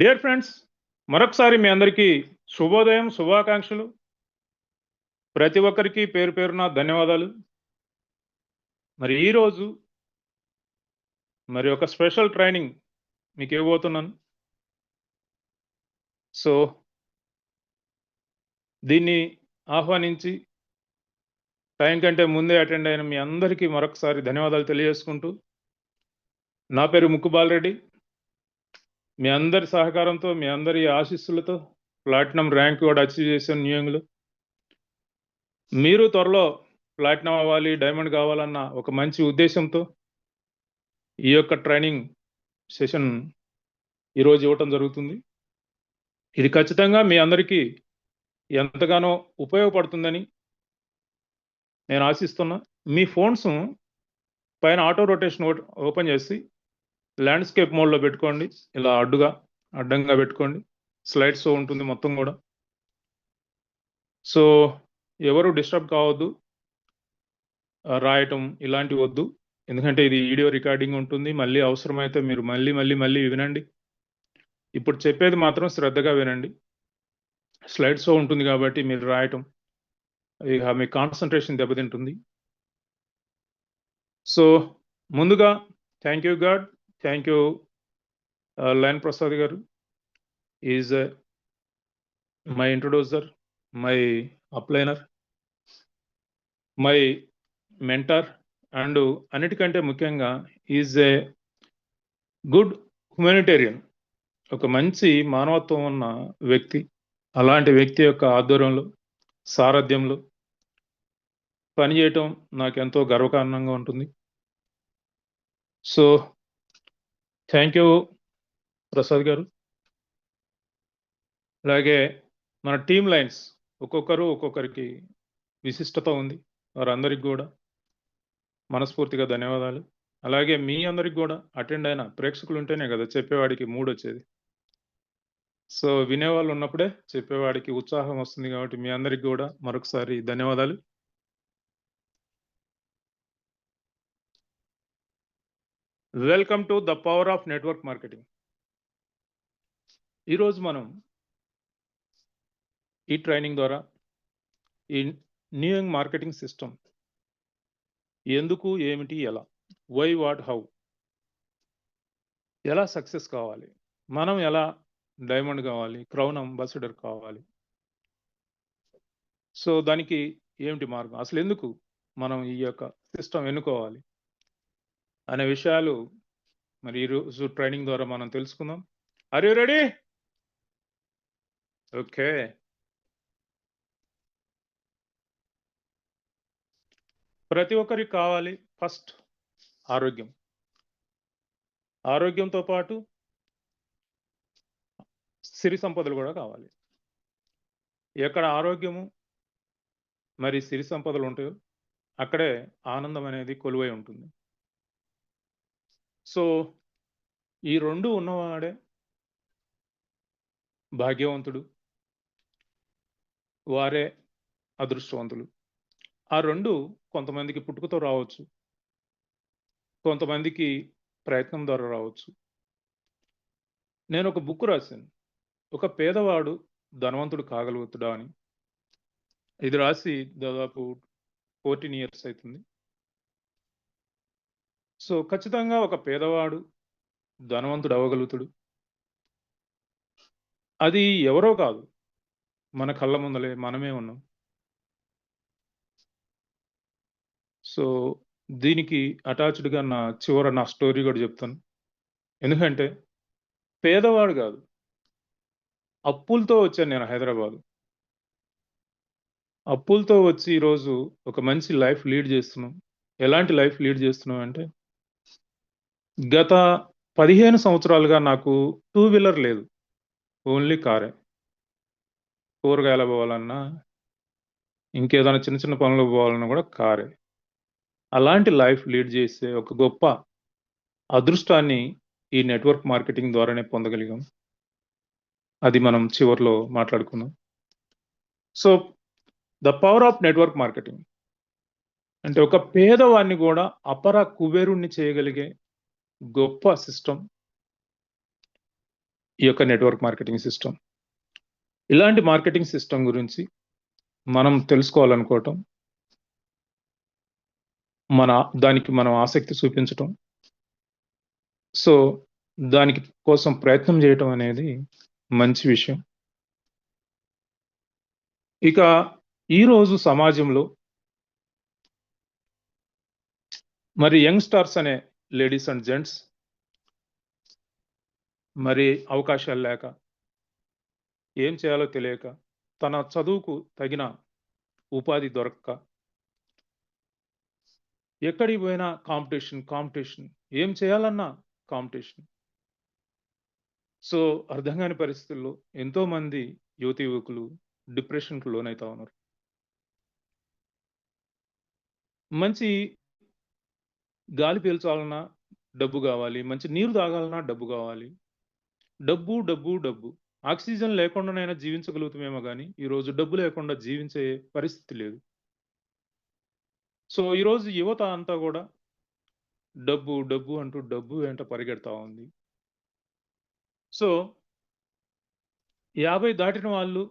Dear friends, మరొకసారి మీ అందరికీ శుభోదయం, శుభాకాంక్షలు. ప్రతి ఒక్కరికి పేరు పేరున ధన్యవాదాలు. మరి ఈరోజు ఒక స్పెషల్ ట్రైనింగ్ మీకు ఇవ్వబోతున్నాను. సో దీన్ని ఆహ్వానించి టైం కంటే ముందే అటెండ్ అయిన మీ అందరికీ మరొకసారి ధన్యవాదాలు తెలియజేసుకుంటూ, నా పేరు ముక్కు బాలరెడ్డి. మీ అందరి సహకారంతో, మీ అందరి ఆశీస్సులతో ప్లాటినం ర్యాంక్ కూడా అచీవ్ చేశాను న్యూయంగ్లో. మీరు త్వరలో ప్లాటినం అవ్వాలి, డైమండ్ కావాలన్న ఒక మంచి ఉద్దేశంతో ఈ యొక్క ట్రైనింగ్ సెషన్ ఈరోజు ఇవ్వటం జరుగుతుంది. ఇది ఖచ్చితంగా మీ అందరికీ ఎంతగానో ఉపయోగపడుతుందని నేను ఆశిస్తున్నా. మీ ఫోన్స్ పైన ఆటో రొటేషన్ ఓపెన్ చేసి ల్యాండ్స్కేప్ మోడ్లో పెట్టుకోండి. ఇలా అడ్డంగా పెట్టుకోండి. స్లైడ్ షో ఉంటుంది మొత్తం కూడా. సో ఎవరు డిస్టర్బ్ కావద్దు, రాయటం ఇలాంటివి వద్దు. ఎందుకంటే ఇది వీడియో రికార్డింగ్ ఉంటుంది. మళ్ళీ అవసరమైతే మీరు మళ్ళీ వినండి. ఇప్పుడు చెప్పేది మాత్రం శ్రద్ధగా వినండి. స్లైడ్ షో ఉంటుంది కాబట్టి మీరు రాయటం ఇక మీ కాన్సన్ట్రేషన్ దెబ్బతింటుంది. సో ముందుగా thank you god, thank you lion Prasad గారు. Is my introducer, my upliner, my mentor, and అన్నిటికంటే ముఖ్యంగా ఈజ్ ఏ గుడ్ హ్యుమానిటేరియన్, ఒక మంచి మానవత్వం ఉన్న వ్యక్తి. అలాంటి వ్యక్తి యొక్క ఆధ్వర్యంలో, సారథ్యంలో పనిచేయటం నాకు ఎంతో గర్వకారణంగా ఉంటుంది. సో థ్యాంక్ యూ ప్రసాద్ గారు. అలాగే మన టీమ్ లైన్స్ ఒక్కొక్కరికి విశిష్టత ఉంది. వారందరికి కూడా మనస్ఫూర్తిగా ధన్యవాదాలు. అలాగే మీ అందరికి కూడా అటెండ్ అయిన ప్రేక్షకులు ఉంటేనే కదా చెప్పేవాడికి మూడ్ వచ్చేది. సో వినేవాళ్ళు ఉన్నప్పుడే చెప్పేవాడికి ఉత్సాహం వస్తుంది. కాబట్టి మీ అందరికి కూడా మరొకసారి ధన్యవాదాలు. Welcome to the power of network marketing. ఈరోజు మనం ఈ ట్రైనింగ్ ద్వారా ఈ న్యూయంగ్ మార్కెటింగ్ సిస్టమ్ ఎందుకు, ఏమిటి, ఎలా, వై, వాట్, హౌ, ఎలా సక్సెస్ కావాలి, మనం ఎలా డైమండ్ కావాలి, క్రౌన్ అంబాసిడర్ కావాలి, సో దానికి ఏమిటి మార్గం, అసలు ఎందుకు మనం ఈ యొక్క సిస్టమ్ ఎన్నుకోవాలి అనే విషయాలు మరి ఈరోజు ట్రైనింగ్ ద్వారా మనం తెలుసుకుందాం. Are you ready? ఓకే. ప్రతి ఒక్కరికి కావాలి ఫస్ట్ ఆరోగ్యం. ఆరోగ్యంతో పాటు సిరి సంపదలు కూడా కావాలి. ఎక్కడ ఆరోగ్యము మరి సిరి సంపదలు ఉంటాయో అక్కడే ఆనందం అనేది కొలువై ఉంటుంది. సో ఈ రెండు ఉన్నవాడే భాగ్యవంతుడు, వారే అదృష్టవంతులు. ఆ రెండు కొంతమందికి పుట్టుకతో రావచ్చు, కొంతమందికి ప్రయత్నం ద్వారా రావచ్చు. నేను ఒక బుక్ రాశాను, ఒక పేదవాడు ధనవంతుడు కాగలుగుతాడా అని. ఇది రాసి దాదాపు 14 years అవుతుంది. సో ఖచ్చితంగా ఒక పేదవాడు ధనవంతుడు అవ్వగలుగుతాడు. అది ఎవరో కాదు, మన కళ్ళ ముందలే మనమే ఉన్నాం. సో దీనికి అటాచ్డ్గా నా స్టోరీ కూడా చెప్తాను. ఎందుకంటే పేదవాడు కాదు, అప్పులతో వచ్చాను నేను హైదరాబాద్. అప్పులతో వచ్చి ఈరోజు ఒక మంచి లైఫ్ లీడ్ చేస్తున్నాం. ఎలాంటి లైఫ్ లీడ్ చేస్తున్నాం అంటే, గత 15 సంవత్సరాలుగా నాకు 2 వీలర్ లేదు, ఓన్లీ కారే. కూరగాయలు పోవాలన్నా, ఇంకేదైనా చిన్న చిన్న పనులు పోవాలన్నా కూడా కారే. అలాంటి లైఫ్ లీడ్ చేసే ఒక గొప్ప అదృష్టాన్ని ఈ నెట్వర్క్ మార్కెటింగ్ ద్వారానే పొందగలిగాం. అది మనం చివరిలో మాట్లాడుకుందాం. So the power of network marketing అంటే ఒక పేదవాడిని కూడా అపర కుబేరుణ్ణి చేయగలిగే గొప్ప సిస్టమ్. ఈ యొక్క నెట్వర్క్ మార్కెటింగ్ సిస్టమ్. ఇలాంటి మార్కెటింగ్ సిస్టమ్ గురించి మనం తెలుసుకోవాలనుకోవటం, దానికి మనం ఆసక్తి చూపించటం, సో దానికి కోసం ప్రయత్నం చేయటం అనేది మంచి విషయం. ఇక ఈరోజు సమాజంలో మరి యంగ్‌స్టార్స్ అనే లేడీస్ అండ్ జెంట్స్ మరి అవకాశాలు లేక, ఏం చేయాలో తెలియక, తన చదువుకు తగిన ఉపాధి దొరక్క, ఎక్కడికి పోయినా కాంపిటీషన్. ఏం చేయాలన్నా కాంపిటీషన్. సో అర్థం కాని పరిస్థితుల్లో ఎంతోమంది యువతీ యువకులు డిప్రెషన్‌కు లోనైతా ఉన్నారు. మంచి గాలి పీల్చాలన్నా డబ్బు గావాలి. మంచి నీరు తాగాలన్నా డబ్బు గావాలి. డబ్బు. ఆక్సిజన్ లేకుండానైనా జీవించగలుగుతామేమో గానీ, ఈరోజు డబ్బు లేకుండా జీవించే పరిస్థితి లేదు. సో ఈరోజు యువత అంతా గూడా డబ్బు అంటూ డబ్బు వెంట పరిగెడతా ఉంది. సో 50 దాటిన వాళ్ళు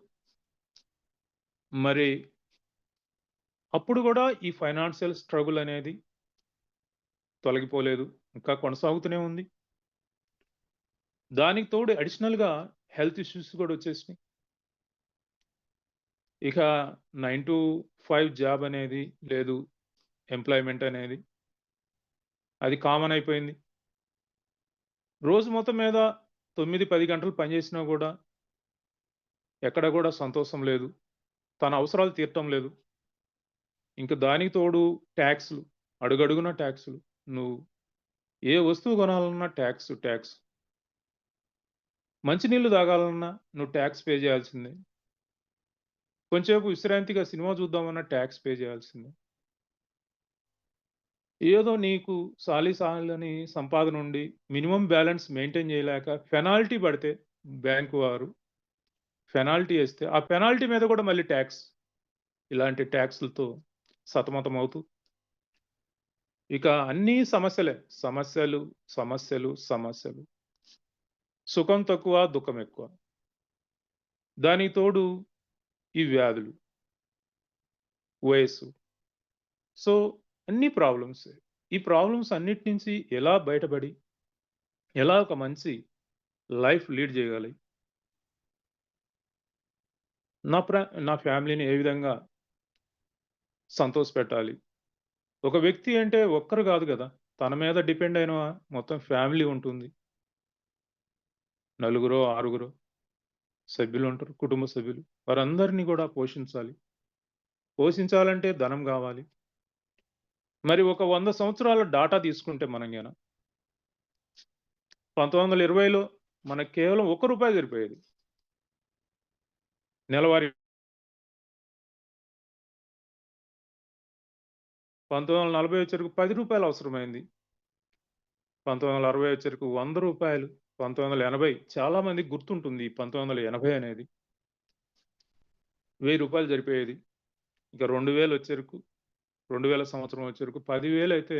మరి అప్పుడు గూడా ఈ ఫైనాన్షియల్ స్ట్రగుల్ అనేది తొలగిపోలేదు. ఇంకా కొనసాగుతూనే ఉంది. దానికి తోడు అడిషనల్‌గా హెల్త్ ఇష్యూస్ గూడా వచ్చేసినాయి. ఇక 9-5 జాబ్ అనేది లేదు. ఎంప్లాయ్‌మెంట్ అనేది. అది కామన్ అయిపోయింది. రోజు మొత్తం మీద 9, 10 గంటలు పనిచేసినా గూడా ఎక్కడ గూడా సంతోషం లేదు. తన అవసరాలు తీరటం లేదు. ఇంక దానికి తోడు ట్యాక్స్‌లు. అడుగడుగునా ట్యాక్స్‌లు. నువ్వు ఏ వస్తువు కొనాలన్నా ట్యాక్స్. మంచినీళ్లు తాగాలన్నా నువ్వు ట్యాక్స్ పే చేయాల్సిందే. కొంచెంసేపు విశ్రాంతిగా సినిమా చూద్దామన్నా ట్యాక్స్ పే చేయాల్సిందే. ఏదో నీకు సాలిసాలని సంపాదన ఉండి మినిమమ్ బ్యాలెన్స్ మెయింటైన్ చేయలేక పెనాల్టీ పడితే బ్యాంకు వారు పెనాల్టీ ఏస్తే, ఆ పెనాల్టీ మీద కూడా మళ్ళీ ట్యాక్స్. ఇలాంటి ట్యాక్స్‌లతో సతమతమవుతూ ఇక అన్నీ సమస్యలే. సమస్యలు. సుఖం తక్కువ, దుఃఖం ఎక్కువ. దానికి తోడు ఈ వ్యాధులు, వయస్సు. సో అన్నీ ప్రాబ్లమ్సే. ఈ ప్రాబ్లమ్స్ అన్నిటి నుంచి ఎలా బయటపడి, ఎలా ఒక మంచి లైఫ్ లీడ్ చేయగలి, నా ఫ్యామిలీని ఏ విధంగా సంతోషపెట్టాలి. ఒక వ్యక్తి అంటే ఒక్కరు కాదు గదా! తన మీద డిపెండ్ అయిన మొత్తం ఫ్యామిలీ ఉంటుంది. నలుగురో, ఆరుగురో సభ్యులుంటారు. కుటుంబ సభ్యులు. వారందరిని గూడా పోషించాలి. పోషించాలంటే ధనం గావాలి. మరి ఒక 100 సంవత్సరాల డాటా తీసుకుంటే మనం గన 1920లో మనకు కేవలం రూ. 1 సరిపోయేది. నెలవారీ 1940 వచ్చేవరకు రూ. 10 అవసరమైంది. 1960 వచ్చేవరకు రూ. 100. 1980 చాలా మందికి గుర్తుంటుంది. 1980 అనేది. రూ. 1000 సరిపోయేది. ఇక 2000 వచ్చేవరకు 2000 సంవత్సరం వచ్చేవరకు 10,000 అయితే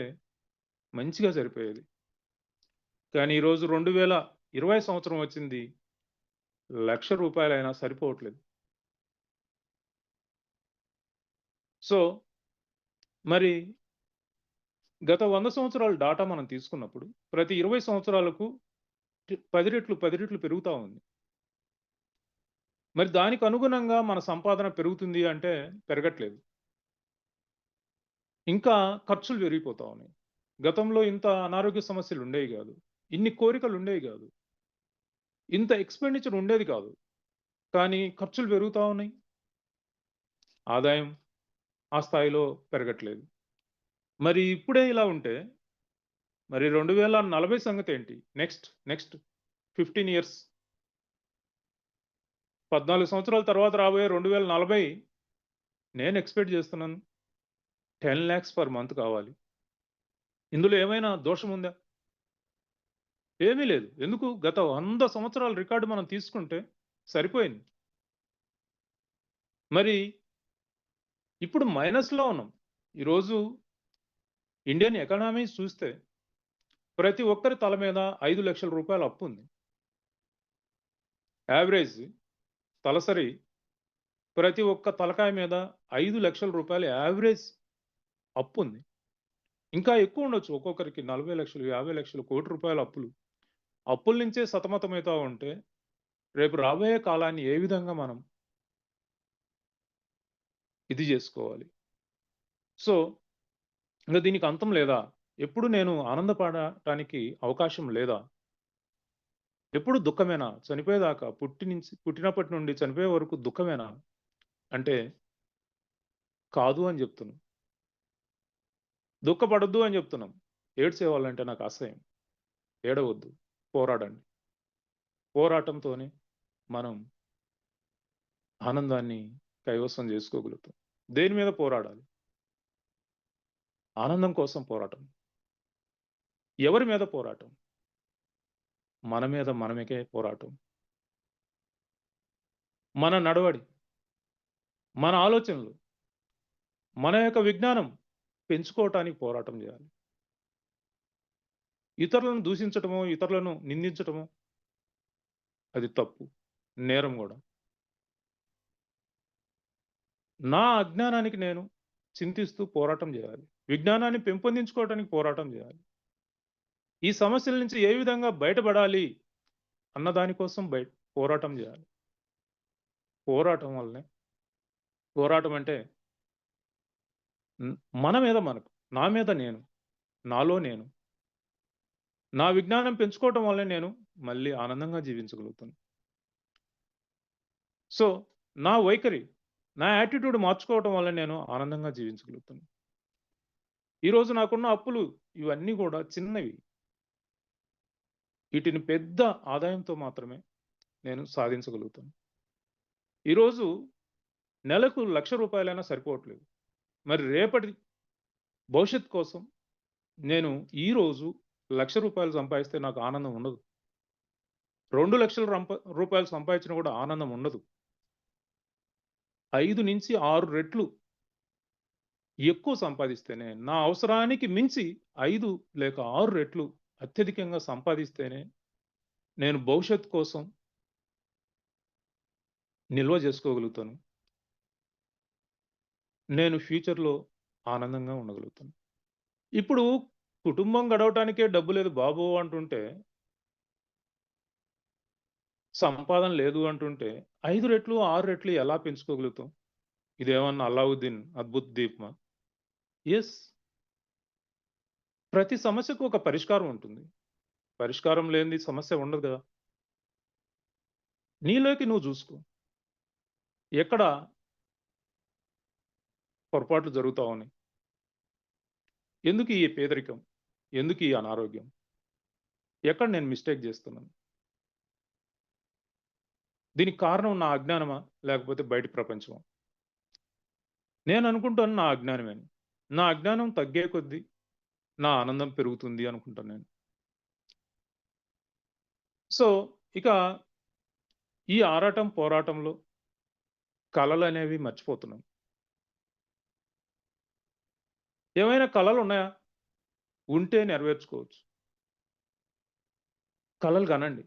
మంచిగా సరిపోయేది. కానీ ఈరోజు 2020 సంవత్సరం వచ్చింది. రూ. 1,00,000 అయినా సరిపోవట్లేదు. సో మరి గత 100 సంవత్సరాల డాటా మనం తీసుకున్నప్పుడు ప్రతి 20 సంవత్సరాలకు 10 రెట్లు పెరుగుతా ఉంది. మరి దానికి అనుగుణంగా మన సంపాదన పెరుగుతుంది అంటే పెరగట్లేదు. ఇంకా ఖర్చులు పెరిగిపోతా ఉన్నాయి. గతంలో ఇంత అనారోగ్య సమస్యలు ఉండేవి కాదు. ఇన్ని కోరికలు ఉండేవి కాదు. ఇంత ఎక్స్‌పెండిచర్ ఉండేది కాదు. కానీ ఖర్చులు పెరుగుతా ఉన్నాయి. ఆదాయం ఆ స్థాయిలో పెరగట్లేదు. మరి ఇప్పుడే ఇలా ఉంటే మరి 2040 సంగతేంటి? నెక్స్ట్ 15 ఇయర్స్ 14 సంవత్సరాల తర్వాత రాబోయే 2040 నేను ఎక్స్‌పెక్ట్ చేస్తున్నాను. 10 లాక్స్ పర్ మంత్ కావాలి. ఇందులో ఏమైనా దోషముందా? ఏమీ లేదు. ఎందుకు? గత 100 సంవత్సరాల రికార్డ్ మనం తీసుకుంటే సరిపోయింది. మరి ఇప్పుడు మైనస్‌లో ఉన్నాం. ఈరోజు ఇండియన్ ఎకానమీ చూస్తే ప్రతి ఒక్కరి తల మీద రూ. 5,00,000 అప్పుంది. యావరేజ్ తలసరి ప్రతి ఒక్క తలకాయ మీద 5,00,000 రూపాయలు యావరేజ్ అప్పుంది. ఇంకా ఎక్కువ ఉండొచ్చు. ఒక్కొక్కరికి 40,00,000, 50,00,000, ₹1,00,00,000 అప్పులు. అప్పుల నుంచే సతమతమవుతా ఉంటే, రేపు రాబోయే కాలాన్ని ఏ విధంగా మనం ఇది జేసుకోవాలి? సో, ఇంగ దీనికి అంతం లేదా? ఎప్పుడు నేను ఆనందపడటానికి అవకాశం లేదా? ఎప్పుడు దుఃఖమేనా? చనిపోయేదాకా పుట్టినప్పటి నుండి చనిపోయే వరకు దుఃఖమేనా? అంటే కాదు అని జెప్తున్నాం. దుఃఖపడొద్దు అని జెప్తున్నాం. ఏడ్చేవాళ్ళంటే నాకు అసహ్యం. ఏడవొద్దు. పోరాడండి. పోరాటంతోనే మనం ఆనందాన్ని కైవసం జేసుకోగలుగుతాం. దేని మీద పోరాడాలి? ఆనందం కోసం పోరాటం. ఎవరి మీద పోరాటం? మన మీద మనమకే పోరాటం. మన నడవడి, మన ఆలోచనలు, మన యొక్క విజ్ఞానం పెంచుకోవటానికి పోరాటం జేయాలి. ఇతరులను దూషించటమో, ఇతరులను నిందించటమో అది తప్పు. నేరం గూడా. నా అజ్ఞానానికి నేను చింతిస్తూ పోరాటం జేయాలి. విజ్ఞానాన్ని పెంపొందించుకోవటానికి పోరాటం జేయాలి. ఈ సమస్యల నుంచి ఏ విధంగా బయటపడాలి అన్న దాని కోసం పోరాటం జేయాలి. పోరాటం వల్లనే పోరాటం అంటే మన మీద మనకు, నా మీద నేను, నాలో నేను, నా విజ్ఞానం పెంచుకోవటం వల్లే నేను మళ్ళీ ఆనందంగా జీవించగలుగుతాను. సో, నా వైఖరి, నా యాటిట్యూడ్ మార్చుకోవటం వల్ల నేను ఆనందంగా జీవించగలుగుతాను. ఈరోజు నాకున్న అప్పులు ఇవన్నీ గూడా చిన్నవి. వీటిని పెద్ద ఆదాయంతో మాత్రమే నేను సాధించగలుగుతాను. ఈరోజు నెలకు ₹1,00,000 సరిపోవట్లేదు. మరి రేపటి భవిష్యత్ కోసం నేను ఈరోజు ₹1,00,000 సంపాదిస్తే నాకు ఆనందం ఉండదు. 2,00,000 రూపాయలు సంపాదించినా కూడా ఆనందం ఉండదు. 5-6 రెట్లు ఎక్కువ సంపాదిస్తేనే, నా అవసరానికి మించి 5 లేక 6 రెట్లు అత్యధికంగా సంపాదిస్తేనే నేను భవిష్యత్తు కోసం నిల్వ జేసుకోగలుగుతాను. నేను ఫ్యూచర్‌లో ఆనందంగా ఉండగలుగుతాను. ఇప్పుడు కుటుంబం గడవటానికే డబ్బు లేదు బాబు అంటుంటే, సంపాదన లేదు అంటుంటే 5 రెట్లు, 6 రెట్లు ఎలా పెంచుకోగలుగుతాం? ఇదేమన్నా అల్లావుద్దీన్ అద్భుత్ దీపమా? యెస్. ప్రతి సమస్యకు ఒక పరిష్కారం ఉంటుంది. పరిష్కారం లేనిది సమస్య ఉండదు గదా! నీలోకి నువ్వు జూసుకో. ఎక్కడ పొరపాట్లు జరుగుతా ఉన్నాయి? ఎందుకు ఈ పేదరికం? ఎందుకు ఈ అనారోగ్యం? ఎక్కడ నేను మిస్టేక్ జేస్తున్నాను? దీనికి కారణం నా అజ్ఞానమా? లేకపోతే బయటి ప్రపంచమా? నేననుకుంటాను నా అజ్ఞానమే అని. నా అజ్ఞానం తగ్గే కొద్దీ నా ఆనందం పెరుగుతుంది అనుకుంటాను నేను. సో, ఇక ఈ ఆరాటం, పోరాటంలో కలలనేవి మర్చిపోతున్నాం. ఏవైనా కలలున్నాయా? ఉంటే నెరవేర్చుకోవచ్చు. కలలు గనండి.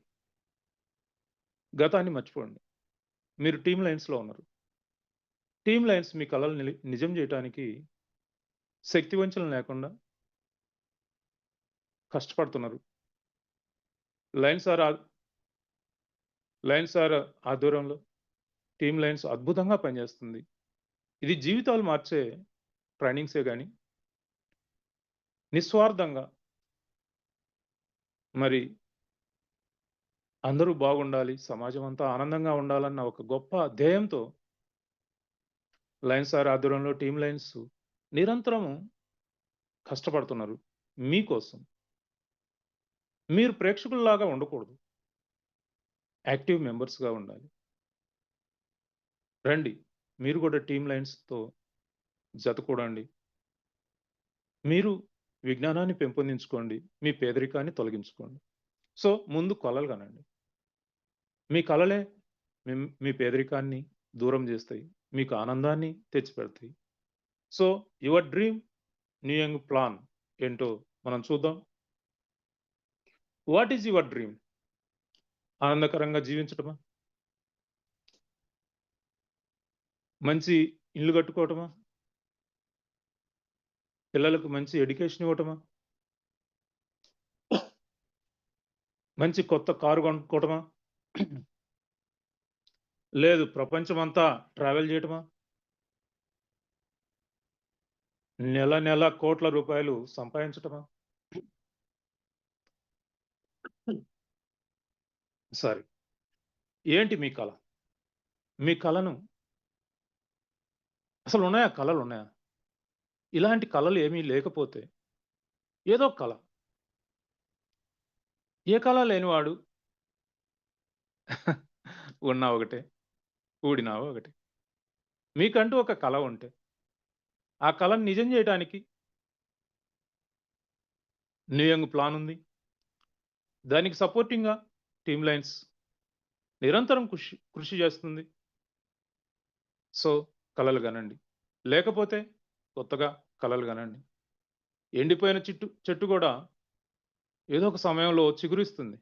గతాన్ని మర్చిపోండి. మీరు టీమ్ లయన్స్‌లో ఉన్నారు. టీమ్ లయన్స్ మీ కలలు నిజం జేయటానికి శక్తి వంచన లేకుండా కష్టపడుతున్నారు. లయన్స్ ఆర్ లయన్స్ ఆర్ ఆధ్వర్యంలో టీమ్ లయన్స్ అద్భుతంగా పనిజేస్తుంది. ఇది జీవితాలు మార్చే ట్రైనింగ్సే గాని, నిస్వార్థంగా మరి అందరూ బాగుండాలి, సమాజం అంతా ఆనందంగా ఉండాలన్న ఒక గొప్ప ధ్యేయంతో లయన్స్ ఆర్ ఆధ్వర్యంలో టీమ్ లయన్స్ నిరంతరము కష్టపడుతున్నారు మీకోసం. మీరు ప్రేక్షకుల్లాగా ఉండకూడదు. యాక్టివ్ మెంబర్స్‌గా ఉండాలి. రండి. మీరు గూడా టీమ్ లయన్స్‌తో జతకూడండి. మీరు విజ్ఞానాన్ని పెంపొందించుకోండి. మీ పేదరికాన్ని తొలగించుకోండి. సో, ముందు కలలు కనండి. మీ కలలే మీ పేదరికాన్ని దూరం జేస్తాయి. మీకు ఆనందాన్ని తెచ్చిపెడతాయి. So, your dream, new young plan ఏంటో మనం చూద్దాం. What is your dream? ఆనందకరంగా జీవించటమా? మంచి ఇల్లు కట్టుకోవటమా? పిల్లలకు మంచి ఎడ్యుకేషన్ ఇవ్వటమా? మంచి కొత్త కారు కొనుక్కోవటమా? లేదు ప్రపంచమంతా ట్రావెల్ చేయటమా? నెల కోట్ల రూపాయలు సంపాదించటమా? సారీ. ఏంటి మీ కల? మీ కలను అసలున్నాయా? కలలున్నాయా? ఇలాంటి కలలు ఏమీ లేకపోతే ఏదో ఒక కల. ఏ కల లేనివాడు ఉన్నా ఒకటే, కూడినా ఒకటే. మీకంటూ ఒక కల ఉంటే, ఆ కలను నిజం జేయటానికి న్యూ యంగ్ ప్లాన్ ఉంది. దానికి సపోర్టింగ్‌గా టీమ్ లైన్స్ నిరంతరం కృషి చేస్తుంది. సో, కలలు గనండి. లేకపోతే కొత్తగా కలలు గనండి. ఎండిపోయిన చెట్టు గూడా ఏదో ఒక సమయంలో చిగురిస్తుంది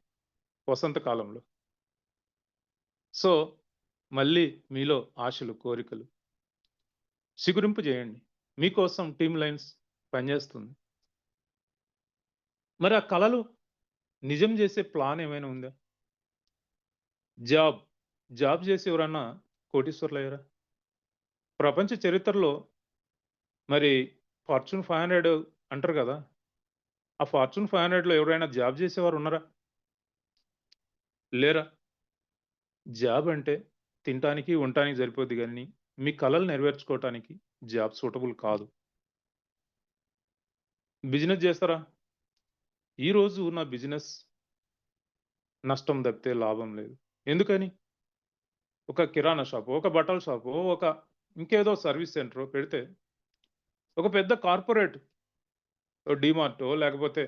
వసంత కాలంలో. సో, మళ్ళీ మీలో ఆశలు, కోరికలు చిగురింపు జేయండి. మీకోసం టీమ్ లైన్స్ పనిజేస్తుంది. మరి ఆ కలలు నిజం జేసే ప్లాన్ ఏమైనా ఉందా? జాబ్. జాబ్ జేసి ఎవరన్నా కోటీశ్వరులయ్యారా? ప్రపంచ చరిత్రలో మరి ఫార్చ్యూన్ 500 అంటారు గదా! ఆ ఫార్చ్యూన్ 500లో ఎవరైనా జాబ్ జేసేవారు ఉన్నారా? లేరా? జాబ్ అంటే తినటానికి, ఉండటానికి సరిపోద్ది గానీ, మీ కలలు నెరవేర్చుకోవటానికి జాబ్ సూటబుల్ కాదు. బిజినెస్ జేస్తారా? ఈరోజు నా బిజినెస్ నష్టం తప్పితే లాభం లేదు. ఎందుకని? ఒక కిరాణా షాపో, ఒక బట్టల షాపో, ఇంకేదో సర్విస్ సెంటరో పెడితే ఒక పెద్ద కార్పొరేట్ డీమార్టో లేకపోతే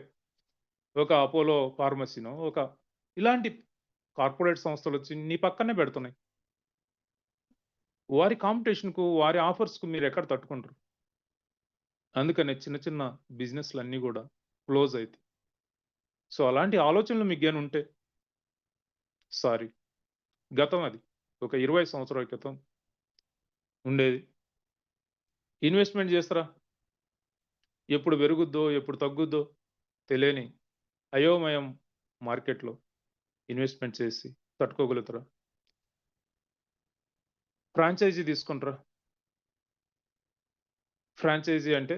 ఒక అపోలో ఫార్మసీనో ఇలాంటి కార్పొరేట్ సంస్థలొచ్చి నీ పక్కనే పెడుతున్నాయి. వారి కాంపిటీషన్‌కు, వారి ఆఫర్స్‌కు మీరెక్కడ తట్టుకుంటారు? అందుకనే చిన్న చిన్న బిజినెస్‌లన్నీ గూడా క్లోజ్ అయితాయి. సో, అలాంటి ఆలోచనలు మీకేమైనా ఉంటే సారీ. గతం అది. ఒక 20 సంవత్సరాల క్రితం ఉండేది. ఇన్వెస్ట్‌మెంట్ చేస్తారా? ఎప్పుడు పెరుగుద్దో, ఎప్పుడు తగ్గుద్దో తెలియని అయోమయం మార్కెట్‌లో ఇన్వెస్ట్‌మెంట్ చేసి తట్టుకోగలుగుతారా? ఫ్రాంచైజీ తీసుకుంటారా? ఫ్రాంచైజీ అంటే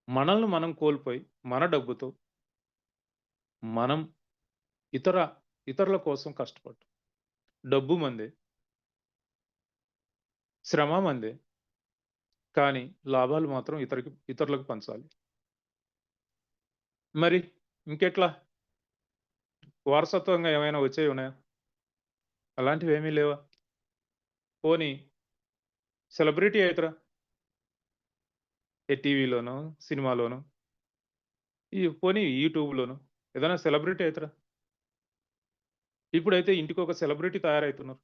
మనల్ని మనం కోల్పోయి, మన డబ్బుతో మనం ఇతర ఇతరుల కోసం కష్టపడటం. డబ్బు మనదే, శ్రమ మనదే. కానీ లాభాలు మాత్రం ఇతరులకు పంచాలి. మరి ఇంకెట్లా? వారసత్వంగా ఏమైనా వచ్చేయున్నాయా? అలాంటివేమీ లేవా? పోనీ సెలబ్రిటీ అయితరా? ఏ టీవీలోనో, సినిమాలోనో, పోనీ యూట్యూబ్‌లోనో ఏదైనా సెలబ్రిటీ అయితరా? ఇప్పుడైతే ఇంటికొక సెలబ్రిటీ తయారైతున్నారు.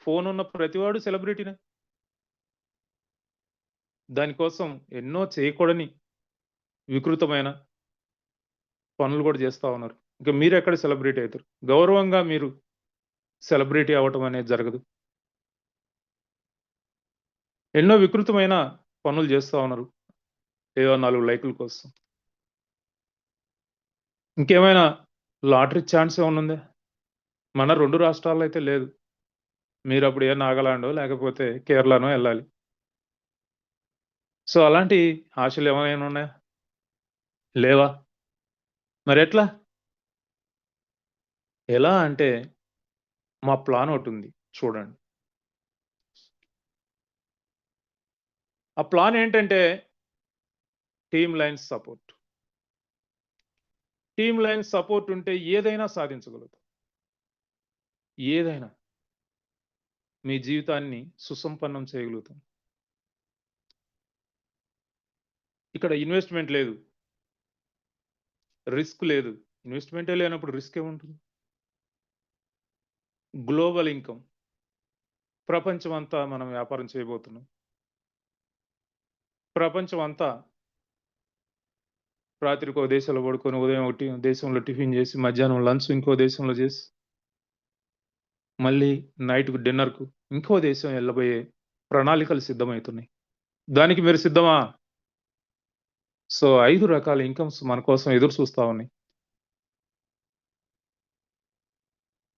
ఫోనున్న ప్రతివాడు సెలబ్రిటీనే. దానికోసం ఎన్నో చేయకూడని వికృతమైన పనులు గూడా జేస్తా ఉన్నారు. ఇంక మీరెక్కడ సెలబ్రిటీ అయితరు? గౌరవంగా మీరు సెలబ్రిటీ అవ్వటం అనేది జరగదు. ఎన్నో వికృతమైన పనులు జేస్తా ఉన్నారు. ఏదో 4 లైకుల కోసం. ఇంకేమైనా లాటరీ ఛాన్స్ ఏమన్నుందా? మన 2 రాష్ట్రాల్లో అయితే లేదు. మీరప్పుడు ఏ నాగాలాండో లేకపోతే కేరళనో ఎళ్ళాలి. సో, అలాంటి ఆశలేమైనా ఉన్నాయా? లేవా? మరెట్లా? ఎలా అంటే మా ప్లాన్ ఒకటుంది చూడండి. ఆ ప్లాన్ ఏంటంటే team lines support. Team lines support ఉంటే ఏదైనా సాధించగలుగుతాం. ఏదైనా. మీ జీవితాన్ని సుసంపన్నం చేయగలుగుతాం. ఇక్కడ ఇన్వెస్ట్‌మెంట్ లేదు. రిస్క్ లేదు. ఇన్వెస్ట్‌మెంటే లేనప్పుడు రిస్క్ ఏముంటుంది? Global income. ప్రపంచమంతా మనం వ్యాపారం చేయబోతున్నాం. ప్రపంచమంతా రాత్రికి ఒక దేశంలో పడుకొని, ఉదయం ఒకటి దేశంలో టిఫిన్ చేసి, మధ్యాహ్నం లంచ్ ఇంకో దేశంలో చేసి, మళ్ళీ నైట్‌కు డిన్నర్‌కు ఇంకో దేశం ఎళ్ళబోయే ప్రణాళికలు సిద్ధమవుతున్నాయి. దానికి మీరు సిద్ధమా? సో 5 రకాల ఇన్‌కమ్స్ మన కోసం ఎదురు చూస్తా ఉన్నాయి.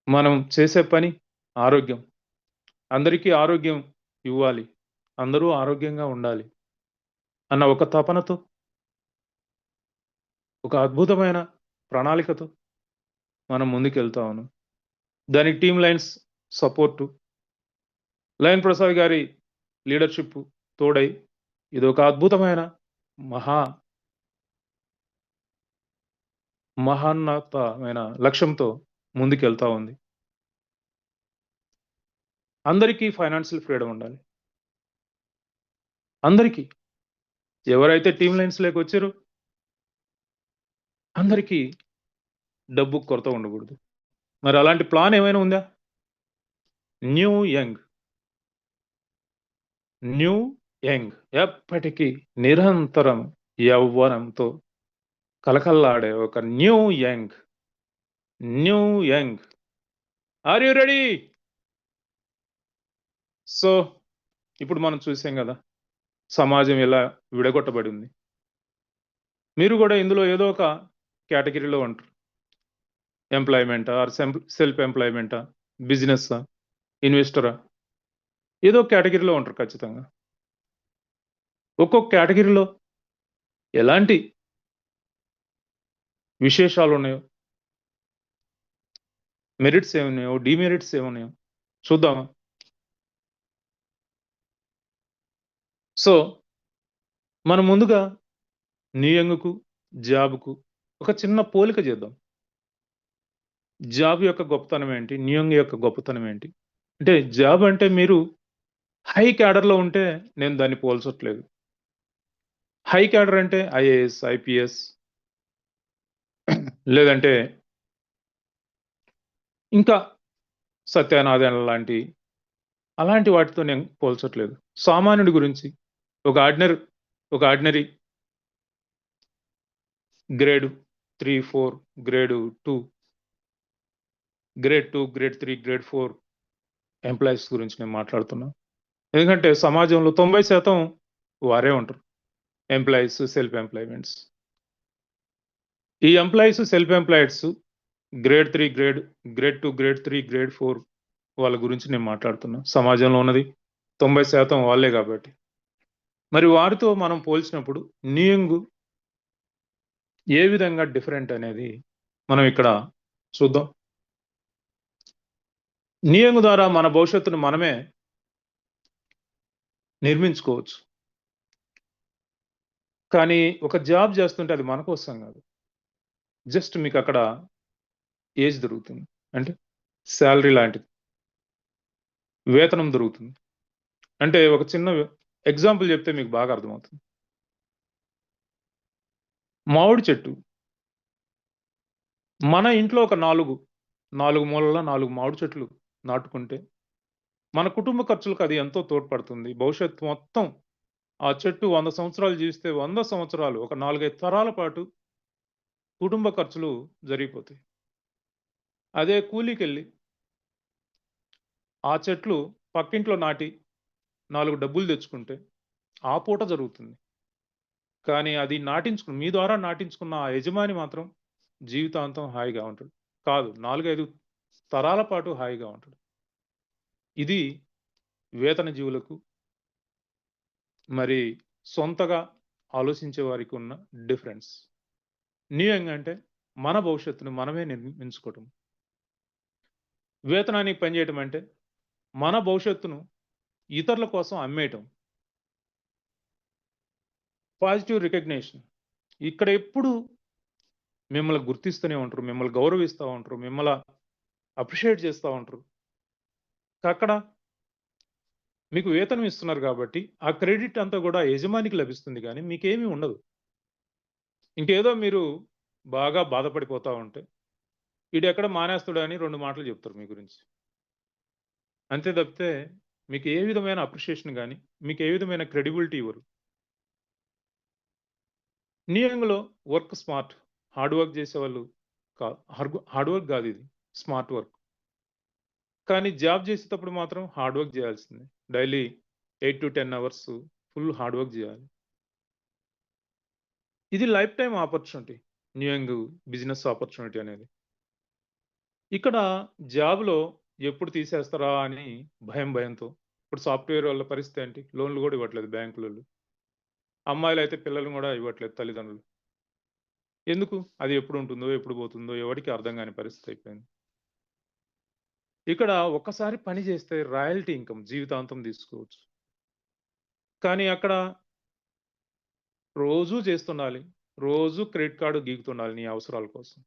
మనం చేసే పని ఆరోగ్యం. అందరికీ ఆరోగ్యం ఇవ్వాలి. అందరూ ఆరోగ్యంగా ఉండాలి అన్న ఒక తపనతో, ఒక అద్భుతమైన ప్రణాళికతో మనం ముందుకెళ్తా ఉన్నాం. దానికి team Lions support, lion Prasad గారి లీడర్‌షిప్ తోడై ఇదొక అద్భుతమైన మహా మహోన్నతమైన లక్ష్యంతో ముందుకెళ్తా ఉంది. అందరికీ ఫైనాన్షియల్ ఫ్రీడమ్ ఉండాలి. అందరికీ. ఎవరైతే టీమ్ లయన్స్‌లోకి వచ్చారో అందరికీ డబ్బుకు కొరత ఉండకూడదు. మరి అలాంటి ప్లాన్ ఏమైనా ఉందా? New young. New young. ఎప్పటికీ నిరంతరం యవ్వనంతో కళకళలాడే ఒక new young. New young. Are you ready? So, ఇప్పుడు మనం చూసాం గదా! సమాజం ఎలా విడగొట్టబడి ఉంది. మీరు గూడా ఇందులో ఏదో ఒక కేటగిరీలో ఉంటారు. ఎంప్లాయ్‌మెంటా? ఆర్ సెల్ఫ్ ఎంప్లాయ్‌మెంటా? బిజినెస్సా? ఇన్వెస్టరా? ఏదో కేటగిరీలో ఉంటారు ఖచ్చితంగా. ఒక్కొక్క కేటగిరీలో ఎలాంటి విశేషాలున్నాయో, మెరిట్స్ ఏమున్నాయో, డీమెరిట్స్ ఏమున్నాయో చూద్దామా? సో, మనం ముందుగా న్యూ యంగ్‌కు, జాబ్‌కు ఒక చిన్న పోలిక చేద్దాం. జాబ్ యొక్క గొప్పతనం ఏంటి? న్యూ యంగ్ యొక్క గొప్పతనం ఏంటి? అంటే జాబ్ అంటే మీరు హై క్యాడర్‌లో ఉంటే నేను దాన్ని పోల్చట్లేదు. హై క్యాడర్ అంటే ఐఏఎస్, ఐపీఎస్ లేదంటే ఇంకా సత్యనారాయణ లాంటి అలాంటి వాటితో నేను పోల్చట్లేదు. సామాన్యుడి గురించి ఒక ordinary grade 3, 4, grade 2, grade 2, grade 3, grade 4 employees గురించి నేను మాట్లాడుతున్నా. ఎందుకంటే సమాజంలో 90% వారే ఉంటారు. Employees, self employments. ఈ employees, self employeds grade 3, grade 2, grade 3, grade 4 వాళ్ళ గురించి నేను మాట్లాడుతున్నా. సమాజంలో ఉన్నది 90% వాళ్ళే కాబట్టి. మరి వారితో మనం పోల్చినప్పుడు న్యూ యంగ్ ఏ విధంగా డిఫరెంట్ అనేది మనం ఇక్కడ చూద్దాం. న్యూ యంగ్ ద్వారా మన భవిష్యత్తును మనమే నిర్మించుకోవచ్చు. కానీ ఒక జాబ్ చేస్తుంటే అది మన కోసం కాదు. జస్ట్ మీకక్కడ ఏజ్ దొరుకుతుంది. అంటే సాలరీ లాంటిది. వేతనం దొరుకుతుంది. అంటే ఒక చిన్న ఎగ్జాంపుల్ చెప్తే మీకు బాగా అర్థమవుతుంది. మామిడి చెట్టు. మన ఇంట్లో ఒక 4 మూలల 4 మామిడి చెట్లు నాటుకుంటే, మన కుటుంబ ఖర్చులకు అది ఎంతో తోడ్పడుతుంది. భవిష్యత్తు మొత్తం ఆ చెట్టు 100 సంవత్సరాలు జీవిస్తే 100 సంవత్సరాలు ఒక 4, 5 తరాల పాటు కుటుంబ ఖర్చులు జరిగిపోతాయి. అదే కూలీకెళ్ళి ఆ చెట్లు పక్కింట్లో నాటి 4 డబ్బులు తెచ్చుకుంటే ఆ పూట జరుగుతుంది. కానీ అది మీ ద్వారా నాటించుకున్న ఆ యజమాని మాత్రం జీవితాంతం హాయిగా ఉంటాడు. కాదు 4, 5 తరాల పాటు హాయిగా ఉంటాడు. ఇది వేతన జీవులకు మరి సొంతగా ఆలోచించే వారికి ఉన్న డిఫరెన్స్. న్యూ యంగ్ అంటే మన భవిష్యత్తును మనమే నిర్మించుకోవటం. వేతనానికి పనిచేయటం అంటే మన భవిష్యత్తును ఇతరుల కోసం అమ్మేయటం. Positive recognition. ఇక్కడ ఎప్పుడు మిమ్మల్ని గుర్తిస్తూనే ఉంటారు. మిమ్మల్ని గౌరవిస్తా ఉంటారు. అప్రిషియేట్ చేస్తా ఉంటారు. అక్కడ మీకు వేతనం ఇస్తున్నారు కాబట్టి, ఆ క్రెడిట్ అంతా కూడా యజమానికి లభిస్తుంది గానీ మీకేమీ ఉండదు. ఇంకేదో మీరు బాగా బాధపడిపోతా ఉంటే, ఈడెక్కడ మానేస్తాడు అని 2 మాటలు చెప్తారు మీ గురించి. అంతే తప్పితే మీకు ఏ విధమైన అప్రిషియేషన్ గాని, మీకు ఏ విధమైన క్రెడిబిలిటీ ఇవ్వరు. న్యూ యంగ్‌లో వర్క్ స్మార్ట్. హార్డ్ వర్క్ చేసేవాళ్ళు హార్డ్ వర్క్ కాదిది. Smart work. కానీ జాబ్ చేసేటప్పుడు మాత్రం హార్డ్ వర్క్ చేయాల్సిందే. Daily 8-10 hours full hard work జేయాలి. ఇది life time opportunity. New young business opportunity అనేది. ఇక్కడ జాబ్‌లో ఎప్పుడు తీసేస్తారా అని భయంతో. ఇప్పుడు సాఫ్ట్‌వేర్ వాళ్ళ పరిస్థితి ఏంటి? లోన్‌లు గూడా ఇవ్వట్లేదు బ్యాంకులోళ్ళు. అమ్మాయిలైతే పిల్లల్ని గూడా ఇవ్వట్లేదు తల్లిదండ్రులు. ఎందుకు? అది ఎప్పుడు ఉంటుందో, ఎప్పుడు పోతుందో ఎవరికీ అర్థం గాని పరిస్థితి అయిపోయింది. ఇక్కడ ఒక్కసారి పని చేస్తే రాయల్టీ ఇన్‌కమ్ జీవితాంతం తీసుకోవచ్చు. కానీ అక్కడ రోజూ చేస్తుండాలి. రోజూ క్రెడిట్ కార్డ్ గీకుతుండాలి నీ అవసరాల కోసం.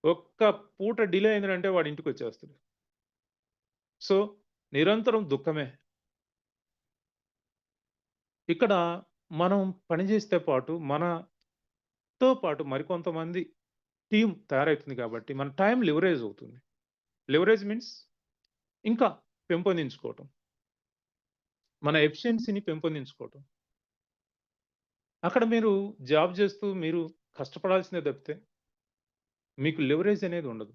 ఒక్క పూట డిలే అయిందంటే వాడు ఇంటికొచ్చేస్తాడు. సో, నిరంతరం దుఃఖమే. ఇక్కడ మనం పని చేస్తే పాటు మనతో పాటు మరికొంతమంది టీమ్ తయారైతుంది కాబట్టి మన టైమ్ లివరేజ్ అవుతుంది. లివరేజ్ మీన్స్ ఇంకా పెంపొందించుకోవటం. మన ఎఫిషియన్సీని పెంపొందించుకోవటం. అక్కడ మీరు జాబ్ చేస్తూ మీరు కష్టపడాల్సిందే తప్పితే మీకు లివరేజ్ అనేది ఉండదు.